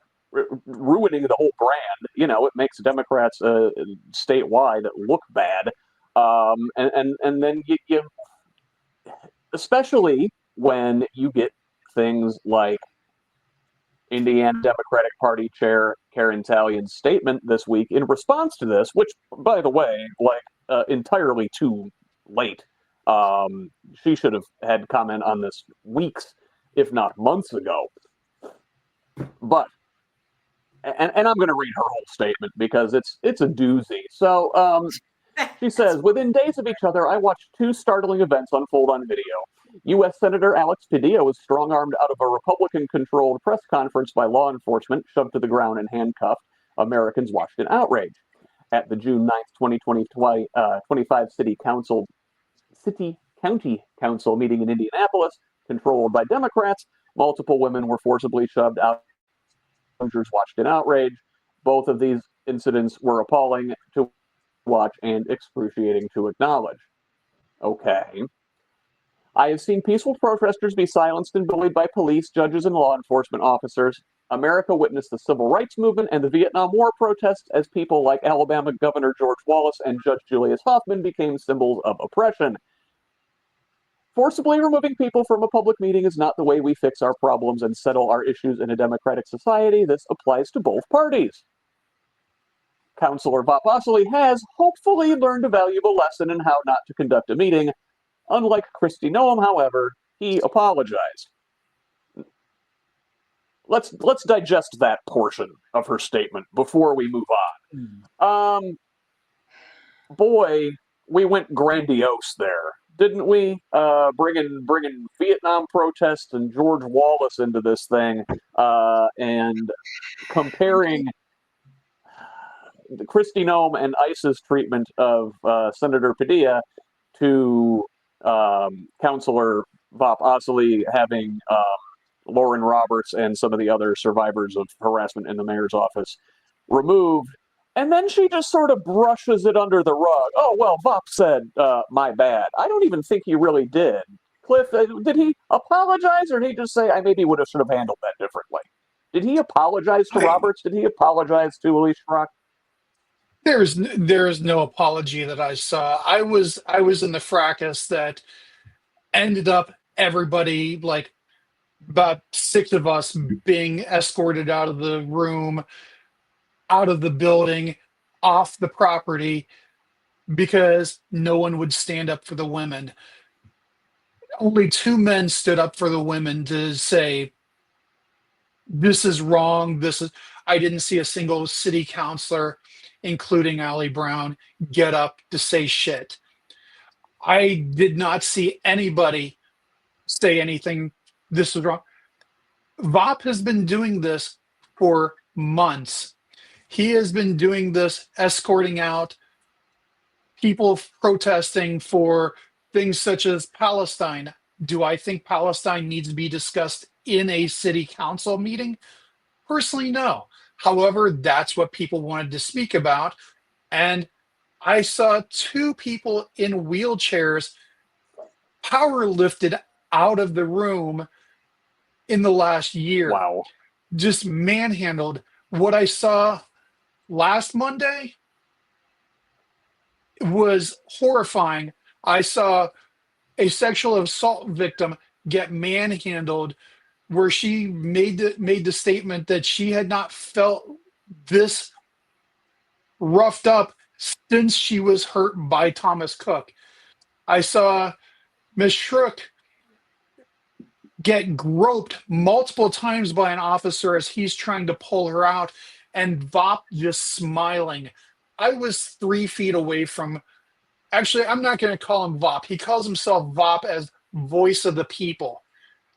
ruining the whole brand. It makes Democrats statewide look bad, and then you especially when you get things like Indiana Democratic Party Chair Karen Tallion's statement this week in response to this, which, by the way, entirely too late. She should have had comment on this weeks, if not months ago. But and I'm going to read her whole statement because it's a doozy. So she says, within days of each other, I watched two startling events unfold on video. U.S. Senator Alex Padilla was strong-armed out of a Republican-controlled press conference by law enforcement, shoved to the ground and handcuffed. Americans watched in outrage. At the June 9th, 2025 City County Council meeting in Indianapolis, controlled by Democrats, multiple women were forcibly shoved out. Watched in outrage. Both of these incidents were appalling to watch and excruciating to acknowledge. Okay. I have seen peaceful protesters be silenced and bullied by police, judges, and law enforcement officers. America witnessed the civil rights movement and the Vietnam War protests as people like Alabama Governor George Wallace and Judge Julius Hoffman became symbols of oppression. Forcibly removing people from a public meeting is not the way we fix our problems and settle our issues in a democratic society. This applies to both parties. Councillor Bob Osley has hopefully learned a valuable lesson in how not to conduct a meeting. Unlike Kristi Noem, however, he apologized. Let's digest that portion of her statement before we move on. Boy, we went grandiose there, didn't we? Bringing Vietnam protests and George Wallace into this thing, and comparing Kristi Noem and ICE's treatment of Senator Padilla to Councillor Bob Osley having Lauren Roberts and some of the other survivors of harassment in the mayor's office removed. And then she just sort of brushes it under the rug. Oh, well, Vop said, my bad. I don't even think he really did. Cliff, did he apologize, or did he just say, I maybe should have handled that differently? Did he apologize to Roberts? Did he apologize to Elise Schrock? There is no apology that I saw. I was in the fracas that ended up everybody, like about six of us, being escorted out of the room, out of the building, off the property, because no one would stand up for the women. Only two men stood up for the women to say, this is wrong. I didn't see a single city councilor, including Allie Brown, get up to say shit. I did not see anybody say anything. This is wrong. Vop has been doing this for months. He has been doing this, escorting out people protesting for things such as Palestine. Do I think Palestine needs to be discussed in a city council meeting? Personally, no. However, that's what people wanted to speak about. And I saw two people in wheelchairs power lifted out of the room in the last year. Wow. Just manhandled. What I saw last Monday was horrifying. I saw a sexual assault victim get manhandled, where she made the statement that she had not felt this roughed up since she was hurt by Thomas Cook. I saw Ms. Schrook get groped multiple times by an officer as he's trying to pull her out, and Vop just smiling. I was 3 feet away from. Actually, I'm not going to call him Vop. He calls himself Vop as voice of the people.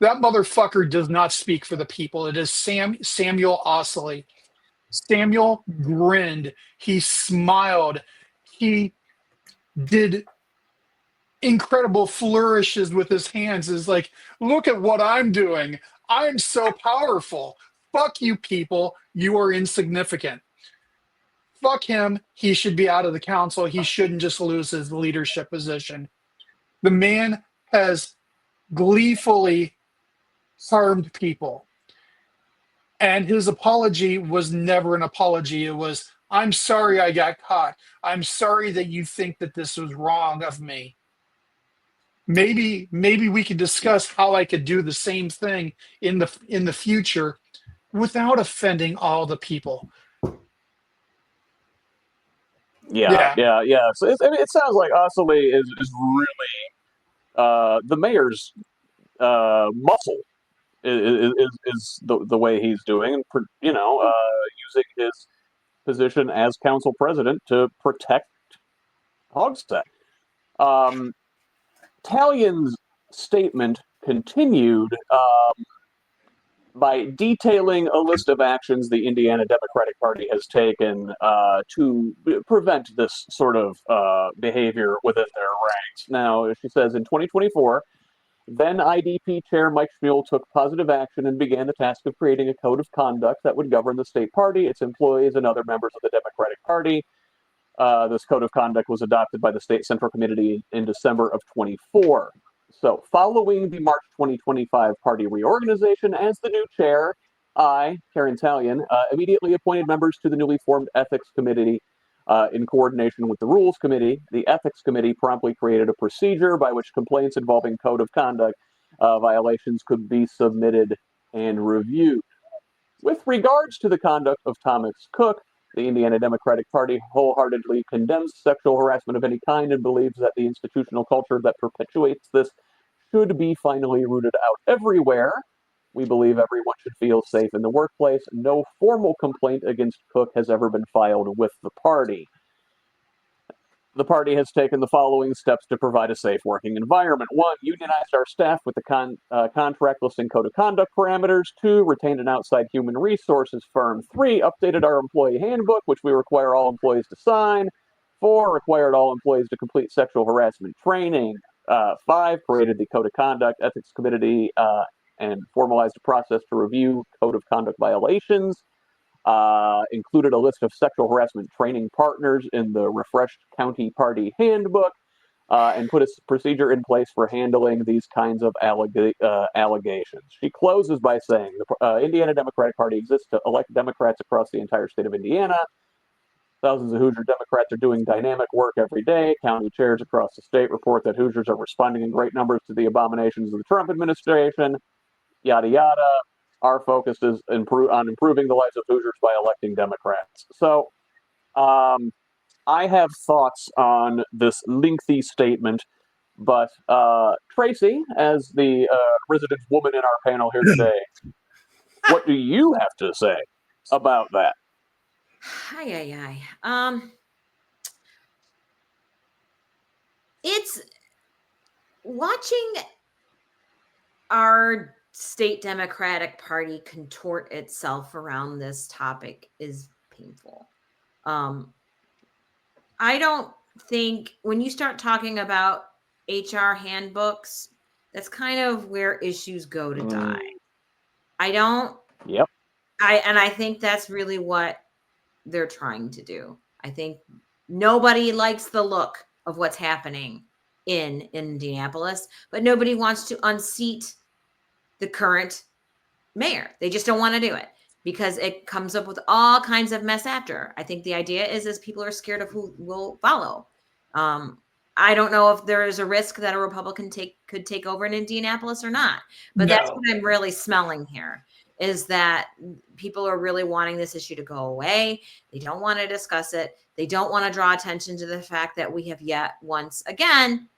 That motherfucker does not speak for the people. It is Samuel Osley. Samuel grinned. He smiled. He did incredible flourishes with his hands. Is like, look at what I'm doing. I'm so powerful. Fuck you, people. You are insignificant. Fuck him. He should be out of the council. He shouldn't just lose his leadership position. The man has gleefully harmed people. And his apology was never an apology. It was, I'm sorry I got caught. I'm sorry that you think that this was wrong of me. Maybe we could discuss how I could do the same thing in the future without offending all the people. Yeah. So it sounds like Osley is really the mayor's muscle is the way he's doing, and using his position as council president to protect Hogsett. Talion's statement continued by detailing a list of actions the Indiana Democratic Party has taken to prevent this sort of behavior within their ranks. Now, she says in 2024, then IDP Chair Mike Schmuel took positive action and began the task of creating a code of conduct that would govern the state party, its employees, and other members of the Democratic Party. This code of conduct was adopted by the State Central Committee in December of 24. So, following the March 2025 party reorganization, as the new chair, I, Karen Talion, immediately appointed members to the newly formed Ethics Committee in coordination with the Rules Committee. The Ethics Committee promptly created a procedure by which complaints involving code of conduct violations could be submitted and reviewed. With regards to the conduct of Thomas Cook, the Indiana Democratic Party wholeheartedly condemns sexual harassment of any kind and believes that the institutional culture that perpetuates this should be finally rooted out everywhere. We believe everyone should feel safe in the workplace. No formal complaint against Cook has ever been filed with the party. The party has taken the following steps to provide a safe working environment. 1, unionized our staff with the contract listing code of conduct parameters. 2, retained an outside human resources firm. 3, updated our employee handbook, which we require all employees to sign. 4, required all employees to complete sexual harassment training. 5, created the code of conduct ethics committee and formalized a process to review code of conduct violations. Included a list of sexual harassment training partners in the refreshed county party handbook, and put a procedure in place for handling these kinds of allegations. She closes by saying the Indiana Democratic Party exists to elect Democrats across the entire state of Indiana. Thousands of Hoosier Democrats are doing dynamic work every day. County chairs across the state report that Hoosiers are responding in great numbers to the abominations of the Trump administration. Yada, yada. Our focus is on improving the lives of Hoosiers by electing Democrats. So I have thoughts on this lengthy statement, but Tracie, as the resident woman in our panel here today, what do you have to say about that? It's watching our state Democratic Party contort itself around this topic is painful. I don't think when you start talking about HR handbooks, that's kind of where issues go to die. I don't. Yep. I think that's really what they're trying to do. I think nobody likes the look of what's happening in Indianapolis, but nobody wants to unseat the current mayor. They just don't want to do it because it comes up with all kinds of mess after. I think the idea is people are scared of who will follow. I don't know if there is a risk that a Republican could take over in Indianapolis or not, but that's what I'm really smelling here is that people are really wanting this issue to go away. They don't want to discuss it. They don't want to draw attention to the fact that we have yet once again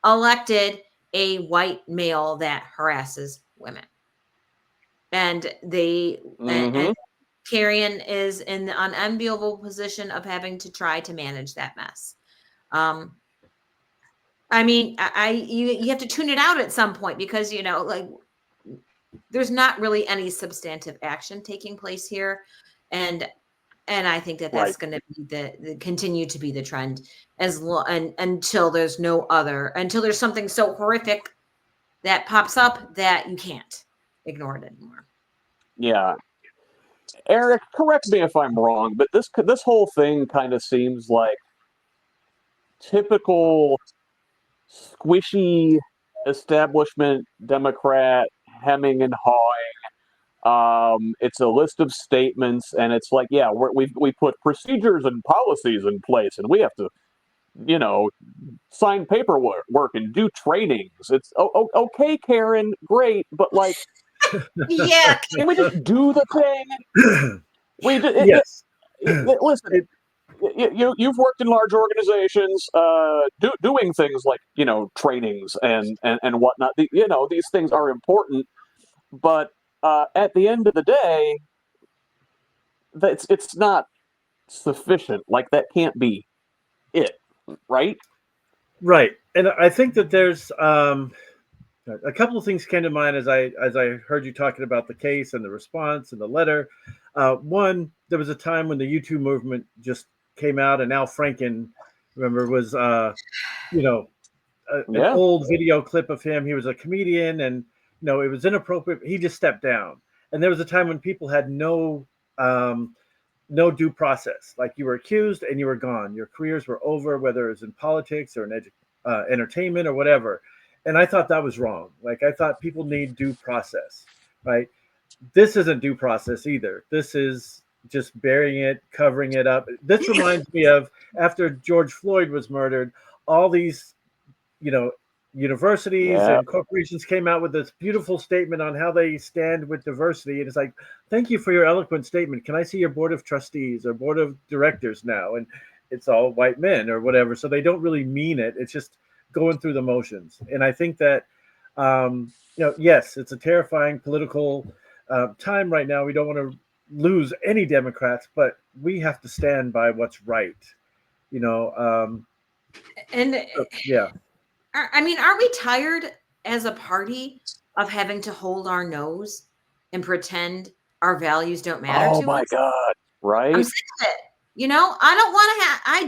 elected a white male that harasses women. And they and Carrion is in the unenviable position of having to try to manage that mess. I mean, you have to tune it out at some point because, you know, like there's not really any substantive action taking place here. And I think that that's going to be the continue to be the trend until there's until there's something so horrific that pops up that you can't ignore it anymore. Yeah. Eric, correct me if I'm wrong, but this whole thing kind of seems like typical squishy establishment Democrat hemming and hawing. It's a list of statements, and it's like, yeah, we put procedures and policies in place, and we have to, you know, sign paperwork and do trainings. It's okay, Karen, great, but like, yeah, can we just do the thing? Yes. Listen. You've worked in large organizations, doing things like, you know, trainings and whatnot. You know, these things are important, but at the end of the day, it's not sufficient. Like that can't be it, right? Right, and I think that there's a couple of things came to mind as I heard you talking about the case and the response and the letter. One, there was a time when the U2 movement just came out, and Al Franken, remember, was you know an old video clip of him. He was a comedian, and you know it was inappropriate. He just stepped down, and there was a time when people had no due process. Like you were accused and you were gone. Your careers were over, whether it was in politics or in entertainment or whatever. And I thought that was wrong. Like I thought people need due process, right? This isn't due process either. This is just burying it, covering it up. This reminds me of after George Floyd was murdered, all these, you know, universities and corporations came out with this beautiful statement on how they stand with diversity. And it's like, thank you for your eloquent statement. Can I see your board of trustees or board of directors now? And it's all white men or whatever. So they don't really mean it. It's just going through the motions. And I think that, you know, yes, it's a terrifying political time right now. We don't want to lose any Democrats, but we have to stand by what's right, you know? Yeah. I mean, aren't we tired as a party of having to hold our nose and pretend our values don't matter to us? Oh my God, right? I'm sick of it. You know, I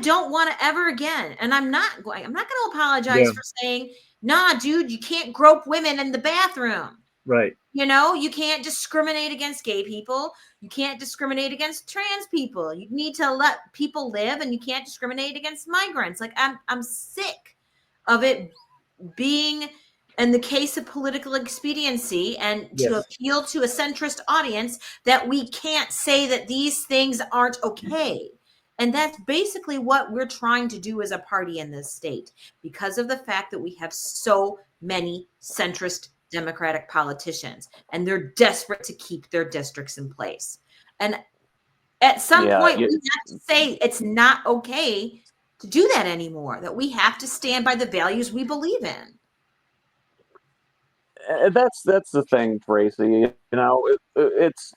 don't want to ever again. And I'm not going to apologize for saying, nah, dude, you can't grope women in the bathroom. Right. You know, you can't discriminate against gay people. You can't discriminate against trans people. You need to let people live, and you can't discriminate against migrants. Like I'm sick of it being in the case of political expediency and to appeal to a centrist audience that we can't say that these things aren't okay. And that's basically what we're trying to do as a party in this state because of the fact that we have so many centrist Democratic politicians and they're desperate to keep their districts in place. And at some point, we have to say it's not okay to do that anymore, that we have to stand by the values we believe in. That's the thing, Tracie. You know, it's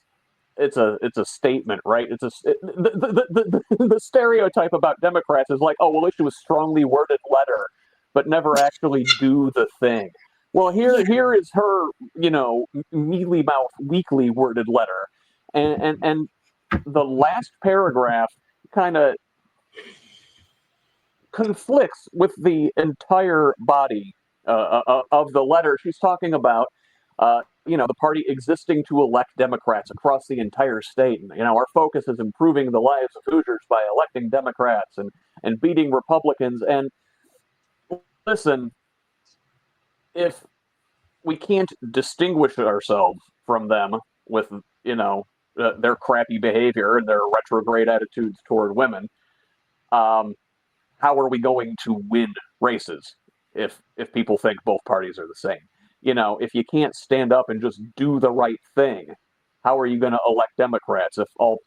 a statement, right? The stereotype about Democrats is like, oh, we'll issue a strongly worded letter, but never actually do the thing. Well, here is her, you know, mealy mouth, weakly worded letter, and the last paragraph kind of conflicts with the entire body of the letter. She's talking about, you know, the party existing to elect Democrats across the entire state. And, you know, our focus is improving the lives of Hoosiers by electing Democrats and beating Republicans. And listen, if we can't distinguish ourselves from them with, you know, their crappy behavior and their retrograde attitudes toward women, how are we going to win races if people think both parties are the same? You know, if you can't stand up and just do the right thing, how are you going to elect Democrats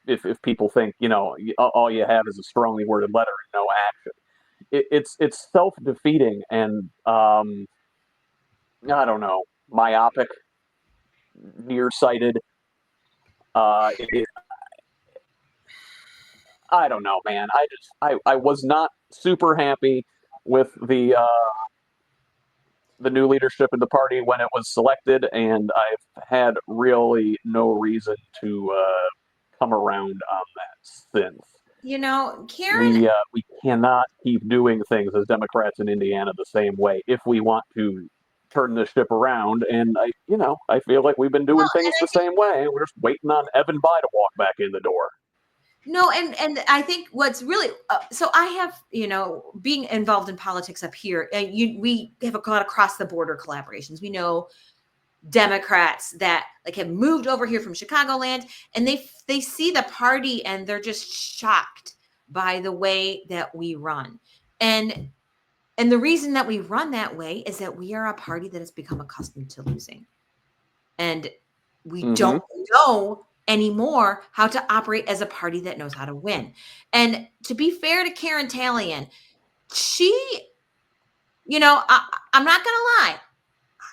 if people think, you know, all you have is a strongly worded letter and no action? It's self-defeating and I don't know, myopic nearsighted. I don't know, man. I was not super happy with the new leadership in the party when it was selected, and I've had really no reason to come around on that since. You know, Karen, We cannot keep doing things as Democrats in Indiana the same way if we want to turn the ship around. And I feel like we've been doing things the same way. We're just waiting on Evan Bayh to walk back in the door. no, and I think what's really so I have, being involved in politics up here, and we have a lot of cross the border collaborations. We know Democrats that like have moved over here from Chicagoland, and they see the party and they're just shocked by the way that we run. And the reason that we run that way is that we are a party that has become accustomed to losing. And we don't know anymore how to operate as a party that knows how to win. And to be fair to Karen Talion, she, I'm not going to lie.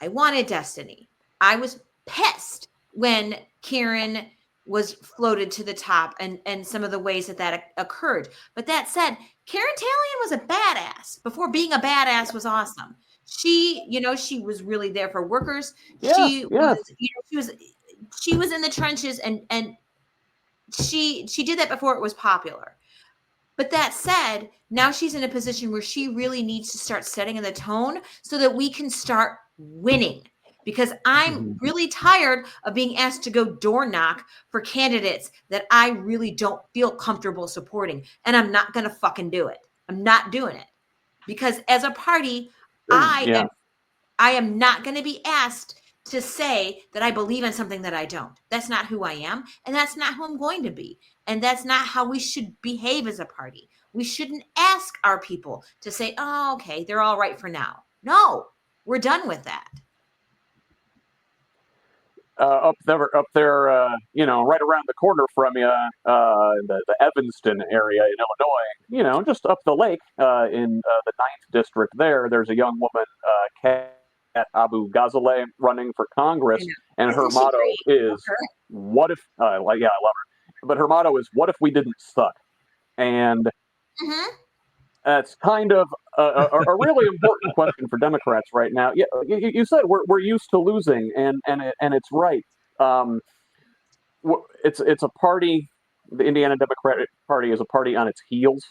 I wanted Destiny. I was pissed when Karen was floated to the top and some of the ways that occurred. But that said, Karen Talion was a badass before being a badass was awesome. She, she was really there for workers. She was in the trenches and she did that before it was popular. But that said, now she's in a position where she really needs to start setting the tone so that we can start winning. Because I'm really tired of being asked to go door knock for candidates that I really don't feel comfortable supporting. And I'm not going to fucking do it. I'm not doing it. Because as a party, I am not going to be asked to say that I believe in something that I don't. That's not who I am. And that's not who I'm going to be. And that's not how we should behave as a party. We shouldn't ask our people to say, oh, okay, they're all right for now. No, we're done with that. Up there, right around the corner from you, the Evanston area in Illinois, just up the lake in the 9th district there's a young woman, Kat Abu Ghazaleh, running for Congress, and her motto is, what if, I love her, but her motto is, what if we didn't suck? And that's kind of a really important question for Democrats right now. Yeah, you said we're used to losing, and it's right. It's a party. The Indiana Democratic Party is a party on its heels.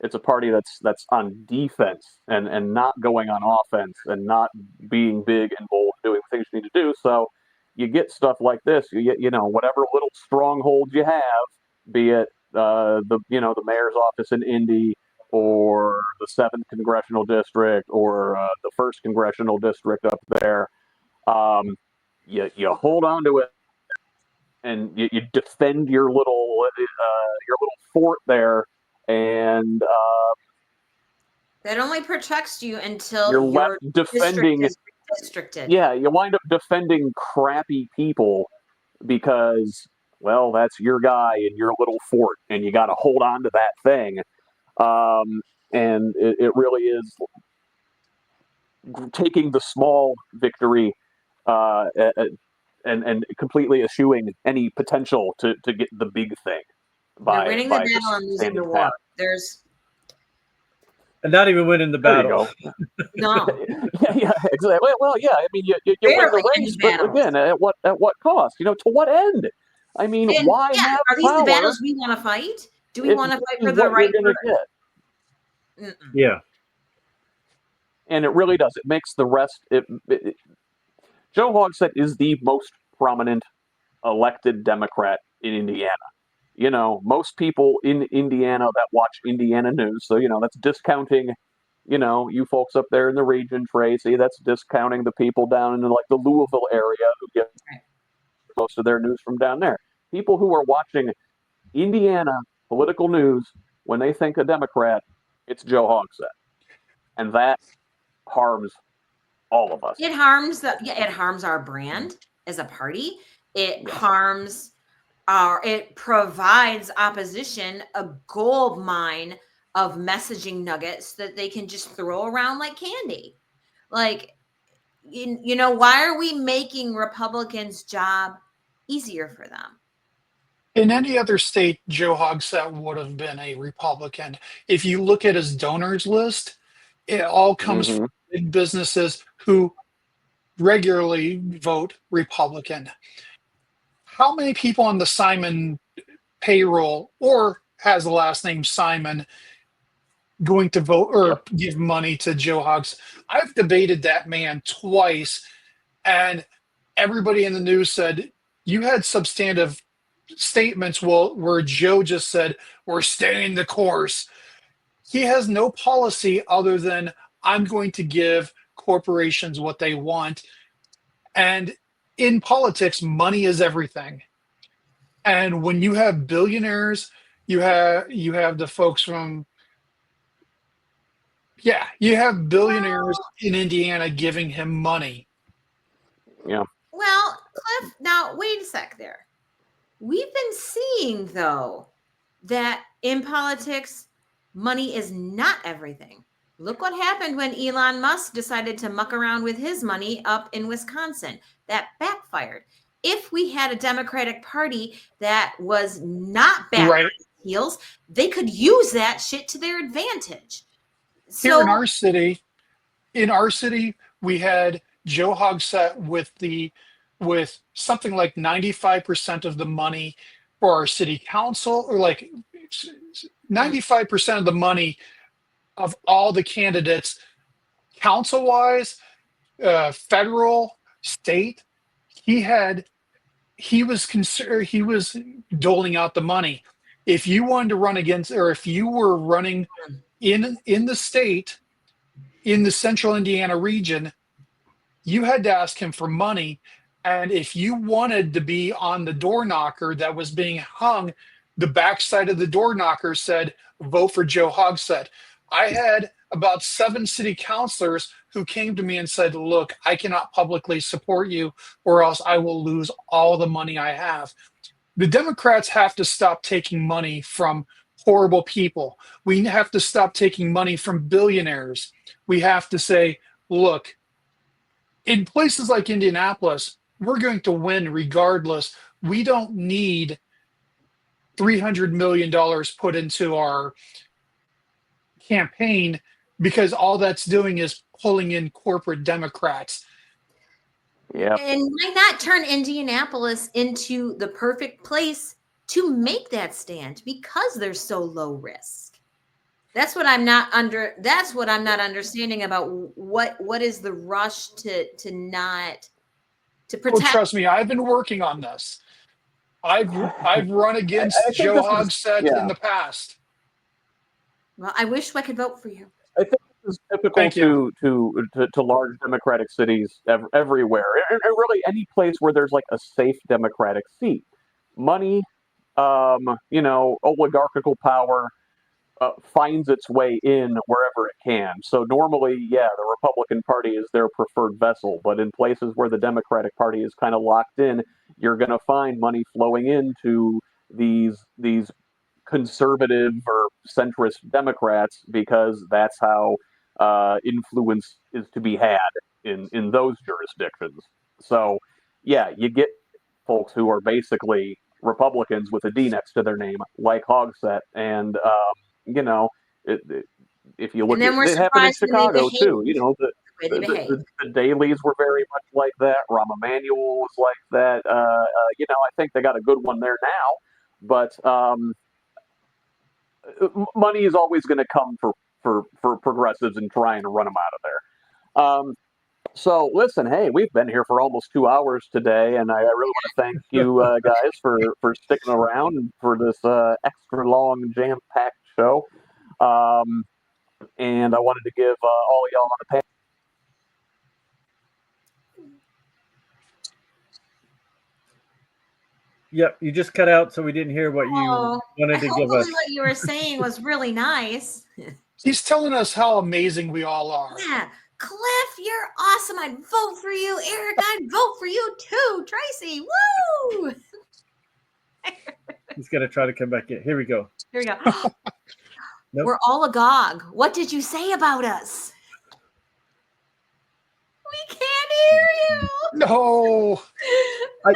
It's a party that's on defense and not going on offense and not being big and bold, doing the things you need to do. So you get stuff like this. You get whatever little stronghold you have, be it the mayor's office in Indy, or the 7th congressional district, or the 1st congressional district up there. You hold on to it, and you defend your little fort there, and that only protects you until you're your left defending. Districted. Yeah, you wind up defending crappy people because, well, that's your guy in your little fort, and you got to hold on to that thing. And it really is taking the small victory and completely eschewing any potential to get the big thing. They're winning the battle and losing the war. And not even winning the battle. There you go. No. yeah, exactly. Well, yeah. I mean, you win the race, but again, at what cost? To what end? I mean, why have are these power? The battles we want to fight? Do we want to fight for the right? Yeah. And it really does. It makes the rest. Joe Hogsett is the most prominent elected Democrat in Indiana. Most people in Indiana that watch Indiana news, so that's discounting, you folks up there in the region, Tracie. That's discounting the people down in like the Louisville area who get most of their news from down there. People who are watching Indiana political news, when they think a Democrat, it's Joe Hogsett, and that harms all of us. It harms our brand as a party. It harms it provides opposition a gold mine of messaging nuggets that they can just throw around like candy. Like, you know, why are we making Republicans' job easier for them? In any other state, Joe Hogsett would have been a Republican. If you look at his donors list, it all comes Mm-hmm. from big businesses who regularly vote Republican. How many people on the Simon payroll or has the last name Simon going to vote or Yep. give money to Joe Hogsett? I've debated that man twice, and everybody in the news said you had substantive statements where Joe just said, we're staying the course. He has no policy other than I'm going to give corporations what they want. And in politics, money is everything. And when you have billionaires, you have the folks from you have billionaires in Indiana giving him money. Yeah. Well, Cliff, now wait a sec there. We've been seeing, though, that in politics, money is not everything. Look what happened when Elon Musk decided to muck around with his money up in Wisconsin. That backfired. If we had a Democratic Party that was not back Right. on its heels, they could use that shit to their advantage. Here So, in our city, we had Joe Hogsett with something like 95% of the money for our city council, or like 95% of the money of all the candidates, council wise, federal, state. He was doling out the money. If you wanted to run against, or if you were running in the state, in the central Indiana region, you had to ask him for money. And if you wanted to be on the door knocker that was being hung, the backside of the door knocker said, vote for Joe Hogsett. I had about 7 city councilors who came to me and said, look, I cannot publicly support you or else I will lose all the money I have. The Democrats have to stop taking money from horrible people. We have to stop taking money from billionaires. We have to say, look, in places like Indianapolis, we're going to win regardless. We don't need $300 million put into our campaign because all that's doing is pulling in corporate Democrats. Yeah. and why not turn Indianapolis into the perfect place to make that stand because they're so low risk? That's what I'm not understanding about what is the rush to Oh, protect. trust me, I've been working on this. I've run against I think Joe this is Hogsett in the past. Well, I wish I could vote for you. I think this is typical Thank you. to large Democratic cities everywhere, and really any place where there's like a safe Democratic seat. Money, oligarchical power finds its way in wherever it can. So normally, yeah, the Republican Party is their preferred vessel, but in places where the Democratic Party is kind of locked in, you're going to find money flowing into these conservative or centrist Democrats because that's how influence is to be had in those jurisdictions. So, yeah, you get folks who are basically Republicans with a D next to their name, like Hogsett, and if you look And then at we're it happened in surprised when they Chicago behave too. the way they The, behave. the dailies were very much like that. Rahm Emanuel was like that. I think they got a good one there now, but money is always going to come for progressives and trying to run them out of there. So listen, hey, we've been here for almost 2 hours today, and I really want to thank you guys for sticking around and for this extra long, jam-packed show. And I wanted to give all of y'all on the panel. Yep, you just cut out, so we didn't hear what you wanted to give us. Hopefully what you were saying was really nice. He's telling us how amazing we all are. Yeah. Cliff, you're awesome. I'd vote for you. Eric, I'd vote for you too. Tracy, woo! He's going to try to come back in. Here we go. Here we go. Nope. We're all agog. What did you say about us? We can't No. I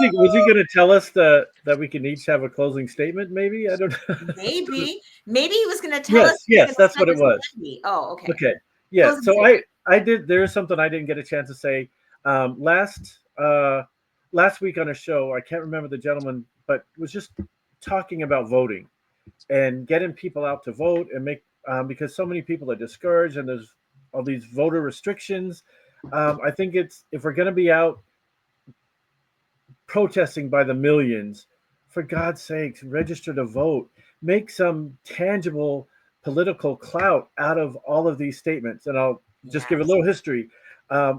think, was he going to tell us that we can each have a closing statement? Maybe, I don't know. Maybe he was going to tell us Yes, he was that's going what to it spend was. his money. Oh, okay. Okay, yeah. Closing So statement. I did. There is something I didn't get a chance to say last week on a show. I can't remember the gentleman, but was just talking about voting and getting people out to vote and make because so many people are discouraged and there's all these voter restrictions. I think it's if we're going to be out protesting by the millions, for God's sakes, register to vote. Make some tangible political clout out of all of these statements. And I'll just give a Yes. little history.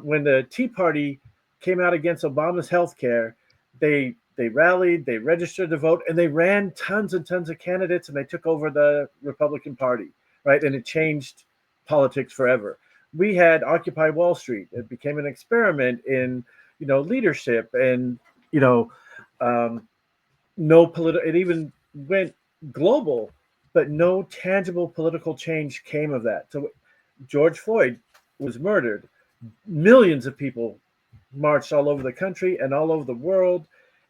When the Tea Party came out against Obama's health care, they rallied, they registered to vote, and they ran tons and tons of candidates, and they took over the Republican Party, right? And it changed politics forever. We had Occupy Wall Street. It became an experiment in leadership and you know, no political. It even went global, but no tangible political change came of that. So George Floyd was murdered. Millions of people marched all over the country and all over the world,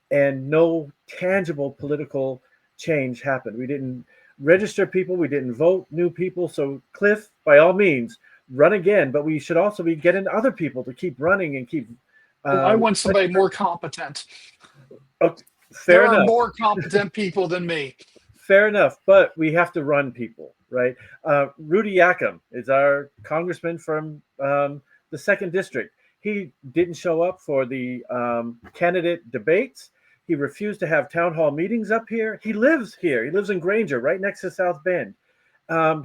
and no tangible political change happened. We didn't register people. We didn't vote new people. So Cliff, by all means, run again. But we should also be getting other people to keep running and keep. I want somebody more competent. Okay, There fair are enough. more competent people than me. Fair enough, but we have to run people, right? Rudy Yakum is our congressman from the second district. He didn't show up for the candidate debates. He refused to have town hall meetings up here. He lives here. He lives in Granger, right next to South Bend.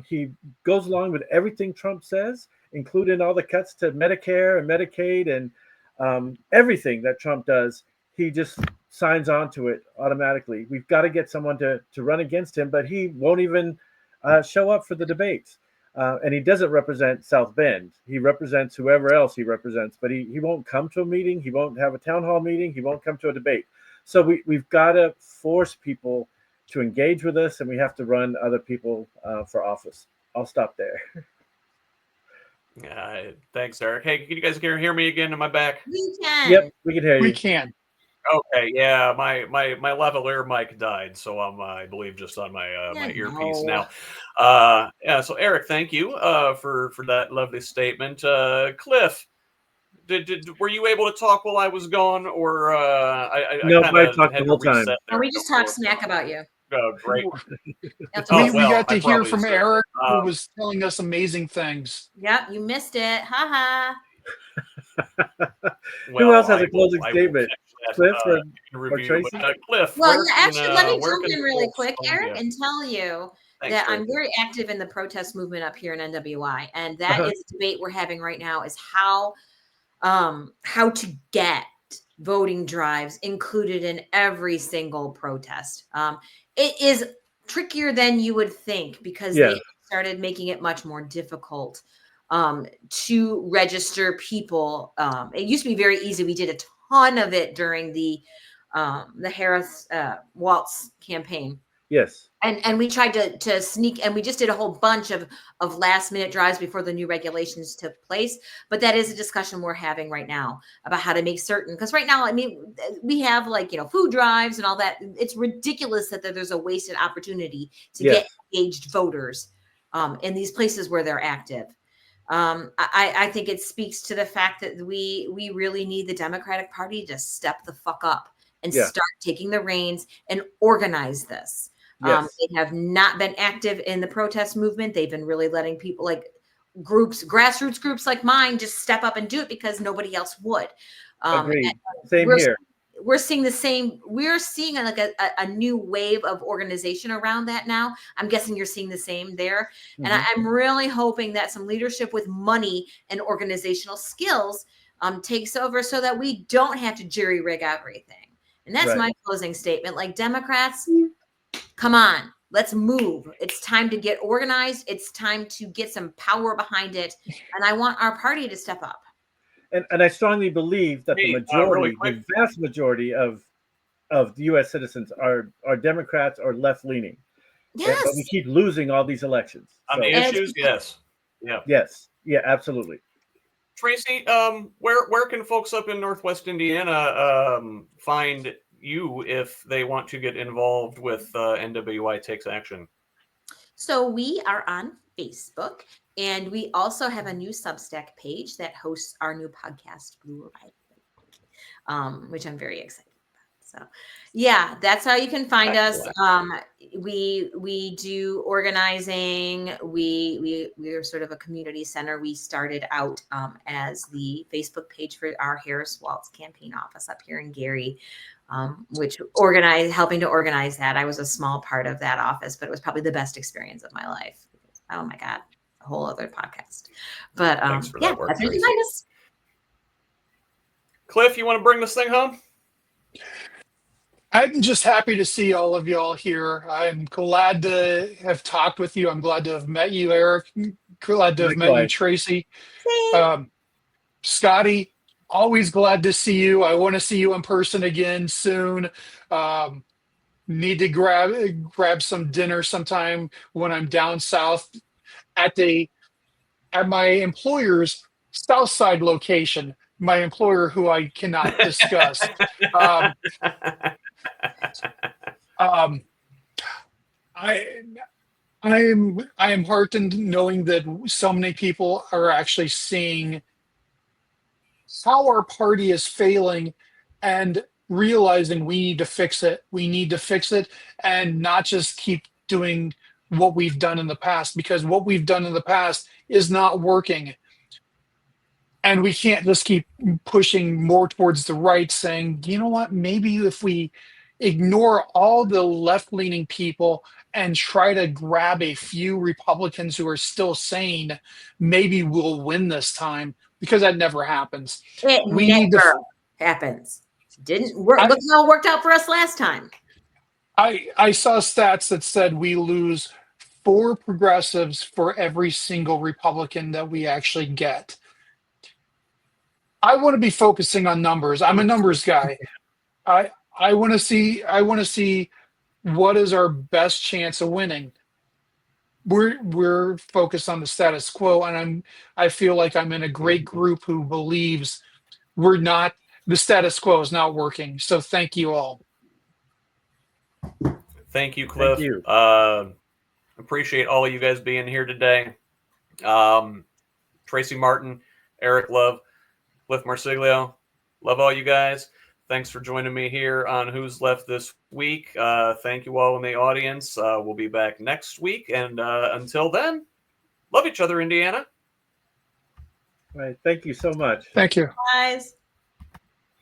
He goes along with everything Trump says, including all the cuts to Medicare and Medicaid and everything that Trump does. He just signs on to it automatically. We've got to get someone to run against him, but he won't even show up for the debates. And he doesn't represent South Bend. He represents whoever else he represents, but he won't come to a meeting. He won't have a town hall meeting. He won't come to a debate. So we've got to force people to engage with us, and we have to run other people for office. I'll stop there. Thanks, Eric. Hey, can you guys hear me again? Am I back? We can. Yep, we can hear you. We can. Okay, yeah, my lavalier mic died, so I'm I believe just on my my earpiece now. Yeah, so Eric, thank you for that lovely statement. Cliff, were you able to talk while I was gone, or I No, kind I of talked had the to whole time. reset there? And we just talked smack about you. Oh, great. We well, got to I hear probably from should. Eric, who was telling us amazing things. Yep, you missed it. Ha ha. Who else has I a closing will statement? catch that, Cliff or review. Tracie? But, Cliff, Well, where yeah, can, actually, let me where jump can in really folks quick, find Eric, you? and tell you Thanks, that Tracie. I'm very active in the protest movement up here in NWI, and that Uh-huh. is the debate we're having right now is how to get voting drives included in every single protest. It is trickier than you would think because Yeah. they started making it much more difficult to register people. It used to be very easy. We did a ton of it during the Harris Waltz campaign. Yes. And we tried to sneak, and we just did a whole bunch of last minute drives before the new regulations took place. But that is a discussion we're having right now about how to make certain, because right now, I mean, we have food drives and all that. It's ridiculous that there's a wasted opportunity to get engaged voters in these places where they're active. I think it speaks to the fact that we really need the Democratic Party to step the fuck up and start taking the reins and organize this. They have not been active in the protest movement. They've been really letting people like grassroots groups like mine just step up and do it because nobody else would. Agreed. Same here. We're seeing the same. We're seeing like a new wave of organization around that now. I'm guessing you're seeing the same there. Mm-hmm. And I'm really hoping that some leadership with money and organizational skills takes over so that we don't have to jury rig everything. And that's my closing statement. Like Democrats, come on, let's move. It's time to get organized. It's time to get some power behind it. And I want our party to step up. And I strongly believe that the majority, the vast majority of the U.S. citizens are Democrats or left leaning. Yes. But we keep losing all these elections. On the issues, yes. Yeah. Yes. Yeah, absolutely. Tracie, where can folks up in Northwest Indiana find you if they want to get involved with NWI Takes Action? So we are on Facebook, and we also have a new Substack page that hosts our new podcast, Blue Arrival, which I'm very excited about. So, yeah, that's how you can find us. We do organizing. We're sort of a community center. We started out as the Facebook page for our Harris Waltz campaign office up here in Gary. Which helping to organize that. I was a small part of that office, but it was probably the best experience of my life. Oh my God, a whole other podcast. But Thanks for yeah, that work, that's where you Tracie. find us. Cliff, you want to bring this thing home? I'm just happy to see all of y'all here. I'm glad to have talked with you. I'm glad to have met you, Eric. Glad to have met you, Likewise. Tracie. Same. Scotty, always glad to see you. I want to see you in person again soon. Need to grab some dinner sometime when I'm down south at my employer's south side location. My employer, who I cannot discuss. Um, um, I I am heartened knowing that so many people are actually seeing how our party is failing and realizing we need to fix it. We need to fix it and not just keep doing what we've done in the past, because what we've done in the past is not working. And we can't just keep pushing more towards the right, saying, you know what, maybe if we ignore all the left leaning people and try to grab a few Republicans who are still sane, maybe we'll win this time, because that never happens. It We need to. never happens. Didn't work. Look how it worked out for us last time. I saw stats that said we lose 4 progressives for every single Republican that we actually get. I want to be focusing on numbers. I'm a numbers guy. I want to see what is our best chance of winning. We're focused on the status quo, and I feel like I'm in a great group who believes the status quo is not working. So thank you all. Thank you, Cliff. Thank you. Appreciate all of you guys being here today. Tracie Martin, Eric Love, Clif Marsiglio, love all you guys. Thanks for joining me here on Who's Left this week. Thank you all in the audience. We'll be back next week. And until then, love each other, Indiana. All right. Thank you so much. Thank you. Guys.